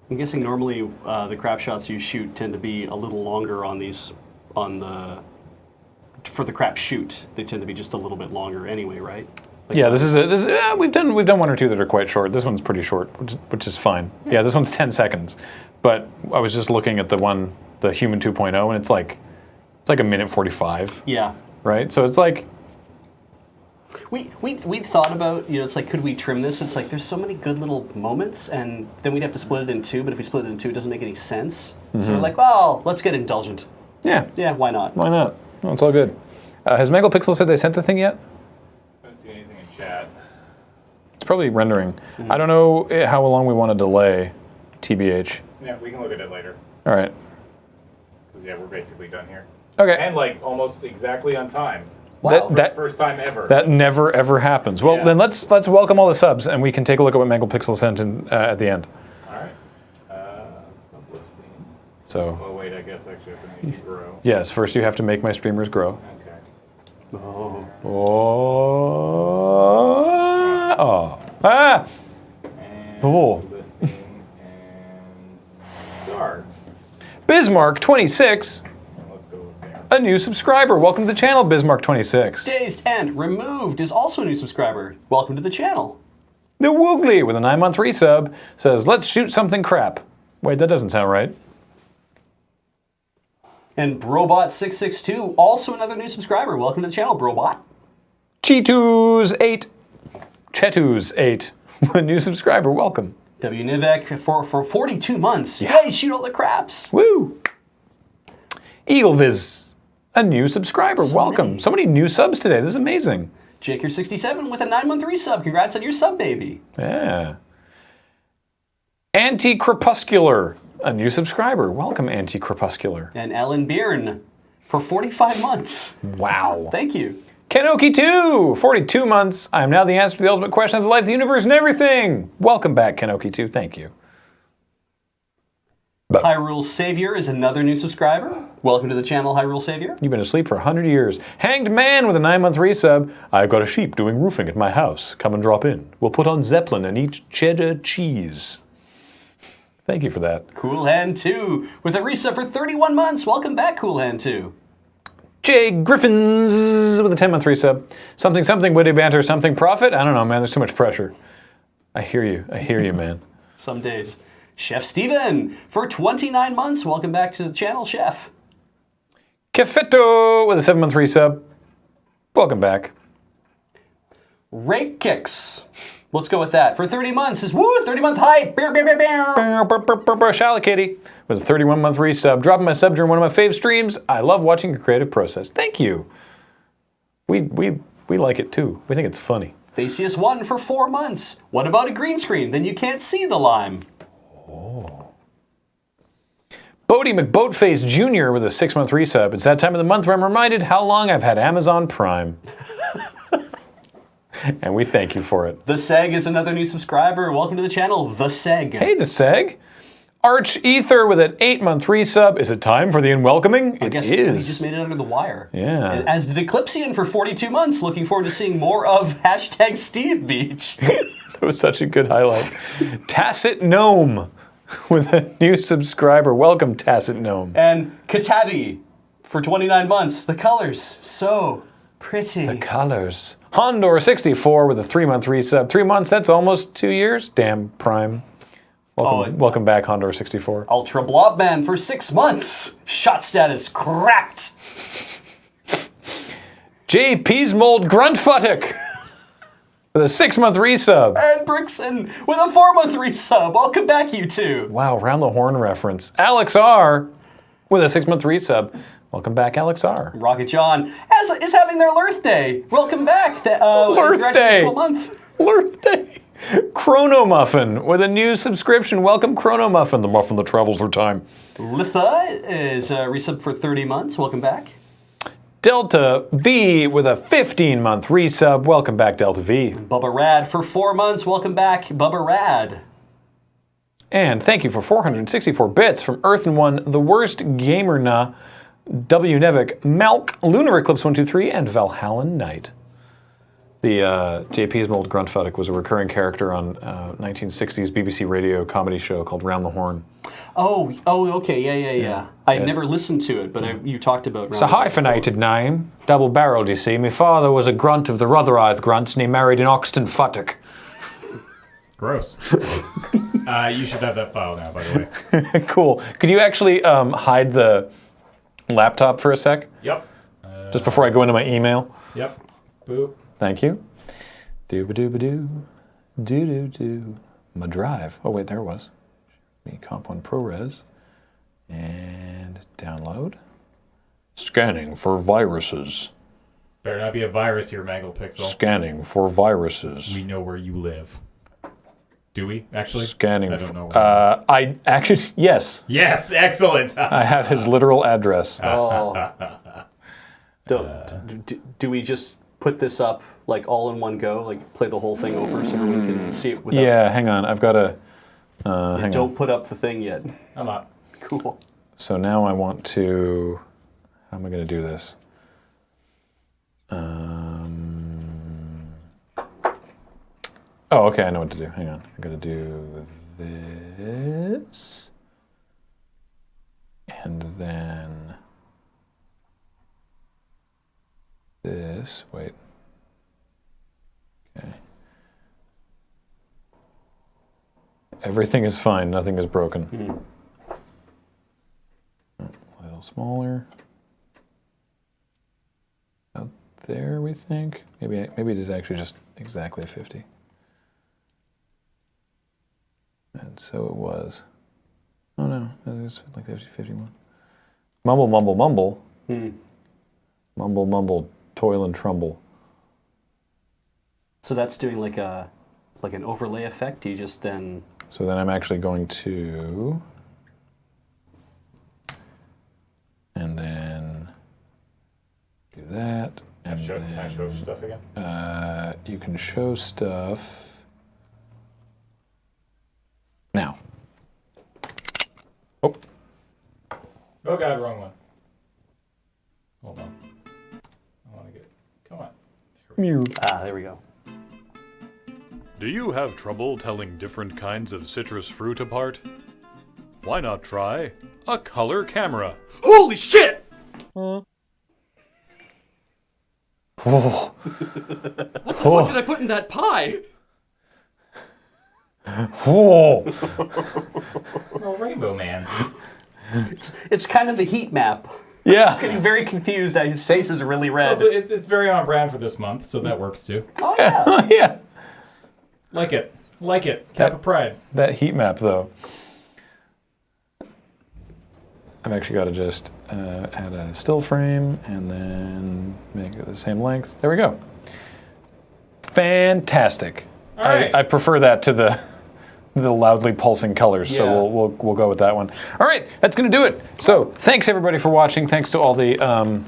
I'm guessing normally the crap shots you shoot tend to be a little longer on these, for the crap shoot. They tend to be just a little bit longer anyway, right? Like Yeah, we've done one or two that are quite short. This one's pretty short, which is fine. Yeah, this one's 10 seconds. But I was just looking at the Human 2.0, and it's like a minute 45. Yeah. Right? So it's like we thought about, it's like, could we trim this? It's like there's so many good little moments, and then we'd have to split it in two, but if we split it in two, it doesn't make any sense. So we're like, well, let's get indulgent. Yeah. Yeah, why not? Why not? No, it's all good. Has Megapixel said they sent the thing yet? I don't see anything in chat. It's probably rendering. I don't know how long we want to delay, TBH. Yeah, we can look at it later. All right. Because, yeah, we're basically done here. Okay. And, like, almost exactly on time. Wow. That First time ever. That never ever happens. Well, Yeah. then let's welcome all the subs, and we can take a look at what Megapixel sent in at the end. All right. Sub-listing. So Oh, wait, I guess I actually have to make you grow. yes, first you have to make my streamers grow. Okay. Ah! And Oh. listing and start. Bismarck 26, Let's go with there. a new subscriber. Welcome to the channel, Bismarck 26. Dazed and Removed is also a new subscriber. Welcome to the channel. The Woogly with a 9-month resub says, "Let's shoot something crap." Wait, that doesn't sound right. And Brobot662, also another new subscriber. Welcome to the channel, Brobot. Cheetos8, Chetus8, a new subscriber. Welcome. W. Nivek for 42 months. Yeah. Yay, shoot all the craps. Woo! Eagleviz, a new subscriber. Welcome. many. So many new subs today. This is amazing. Jaker67 with a 9-month resub. Congrats on your sub, baby. Yeah. Anti-Crepuscular, a new subscriber. Welcome, Anti-Crepuscular. And Ellen Byrne for 45 months. Wow. Thank you. Kenoki2, 42 months. I am now the answer to the ultimate question of life, the universe, and everything. Welcome back, Kenoki2. Thank you. Hyrule Savior is another new subscriber. Welcome to the channel, Hyrule Savior. You've been asleep for 100 years. Hanged Man with a 9-month resub. I've got a sheep doing roofing at my house. Come and drop in. We'll put on Zeppelin and eat cheddar cheese. Thank you for that. Cool Hand 2 with a resub for 31 months. Welcome back, Cool Hand 2. Jay Griffins with a 10-month resub. Something, something, witty banter, something, profit. I don't know, man. There's too much pressure. I hear you. I hear you, man. Some days. Chef Steven for 29 months. Welcome back to the channel, Chef. Kefeto with a 7-month resub. Welcome back. Rake Kicks. Let's go with that. For 30 months is 30-month hype. Bear, bear, bear, bear. Shallow Kitty with a 31-month resub. Dropping my sub during one of my fave streams. I love watching your creative process. Thank you. We like it too. We think it's funny. Facius 1 for 4 months. What about a green screen? Then you can't see the lime. Oh. Bodie McBoatface Jr. with a 6-month resub. It's that time of the month where I'm reminded how long I've had Amazon Prime. And we thank you for it. The Seg is another new subscriber. Welcome to the channel, The Seg. Hey, The Seg. Arch Ether with an 8-month resub. Is it time for the unwelcoming? I guess he just made it under the wire. Yeah. As did Eclipsian for 42 months. Looking forward to seeing more of hashtag Steve Beach. That was such a good highlight. Tacit Gnome with a new subscriber. Welcome, Tacit Gnome. And Katabi for 29 months. The colors, so pretty. The colors. Hondor64 with a 3-month resub. 3 months, that's almost 2 years. Damn, Prime. Welcome back, Hondor64. Ultra Blobman for 6 months. Shot status cracked. JP's Mold Gruntfuttick with a 6-month resub. And Brixton with a 4-month resub. Welcome back, you two. Wow, round the horn reference. Alex R with a 6-month resub. Welcome back, Alex R. Rocket John is having their Lurth Day. Welcome back. Lurth Day. To a month. Lurth Day. Chrono Muffin with a new subscription. Welcome, Chrono Muffin, the muffin that travels through time. Litha is resub for 30 months. Welcome back. Delta V with a 15-month resub. Welcome back, Delta V. Bubba Rad for 4 months. Welcome back, Bubba Rad. And thank you for 464 bits from Earth and One, The Worst Gamer Na, W. Nevik, Malk, Lunar Eclipse 123, and Valhallan Knight. The JP's Mold Gruntfudic was a recurring character on 1960s BBC radio comedy show called Round the Horn. Oh, okay, yeah. I never listened to it, but you talked about. It's a hyphenated name, double-barreled. You see, my father was a grunt of the Rotherhithe grunts, and he married an Oxton Futtock. Gross. You should have that file now, by the way. Cool. Could you actually hide the laptop for a sec? Yep. Just before I go into my email. Yep. Boop. Thank you. Doo-ba-doo-ba-doo. Do-do-do. My drive. Oh, wait, there it was. Me Comp 1 ProRes. And download. Scanning for viruses. Better not be a virus here, Manglepixel. Scanning for viruses. We know where you live. Do we, actually? Scanning. I don't know. I actually, yes. Yes, excellent. I have his literal address. Oh. Do we just put this up like all in one go, like play the whole thing over so everyone can see it without? Yeah, hang on. I've got to. Hang Don't on. put up the thing yet. I'm not. Cool. So now I want to. How am I going to do this? Oh, okay. I know what to do. Hang on. I got to do this, and then this. Wait. Okay. Everything is fine. Nothing is broken. A little smaller. Out there, we think. Maybe it is actually just exactly 50. And so it was. Oh no, it was like 51. Mumble, mumble, mumble. Mumble, mumble, toil and trumble. So that's doing like an overlay effect. You just then. So then I'm actually going to, and then do that, and Can I show stuff again? you can show stuff now. Oh. Oh God, wrong one. Hold on. I want to get. Come on. There we go. Do you have trouble telling different kinds of citrus fruit apart? Why not try a color camera? Holy shit! Oh. What the fuck did I put in that pie? Whoa! Oh, Rainbow Man. It's kind of a heat map. Yeah. He's getting very confused. His face is really red. It's very on brand for this month, so that works too. Oh yeah. Yeah. Like it. Cap of Pride. That heat map, though. I've actually got to just add a still frame and then make it the same length. There we go. Fantastic. All right. I prefer that to the loudly pulsing colors, Yeah. so we'll go with that one. All right, that's going to do it. So thanks everybody for watching. Thanks to all the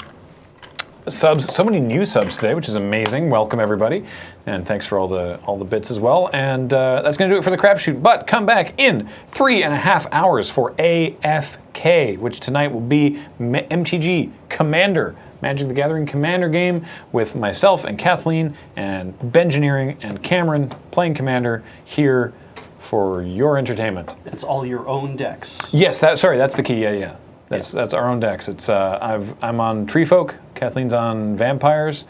subs. So many new subs today, which is amazing. Welcome everybody, and thanks for all the bits as well. And that's going to do it for the Crapshoot. But come back in 3.5 hours for AFK, which tonight will be MTG Commander. Magic the Gathering Commander game with myself and Kathleen and Bengineering and Cameron playing Commander here for your entertainment. That's all your own decks. Yes, that's the key. Yeah. That's our own decks. It's I'm on Treefolk. Kathleen's on Vampires.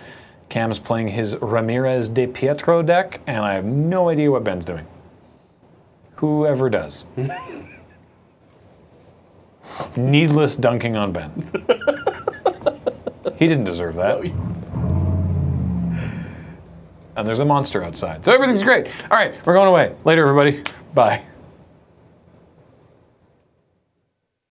Cam's playing his Ramirez de Pietro deck, and I have no idea what Ben's doing. Whoever does. Needless dunking on Ben. He didn't deserve that. And there's a monster outside. So everything's great. All right, we're going away. Later, everybody. Bye.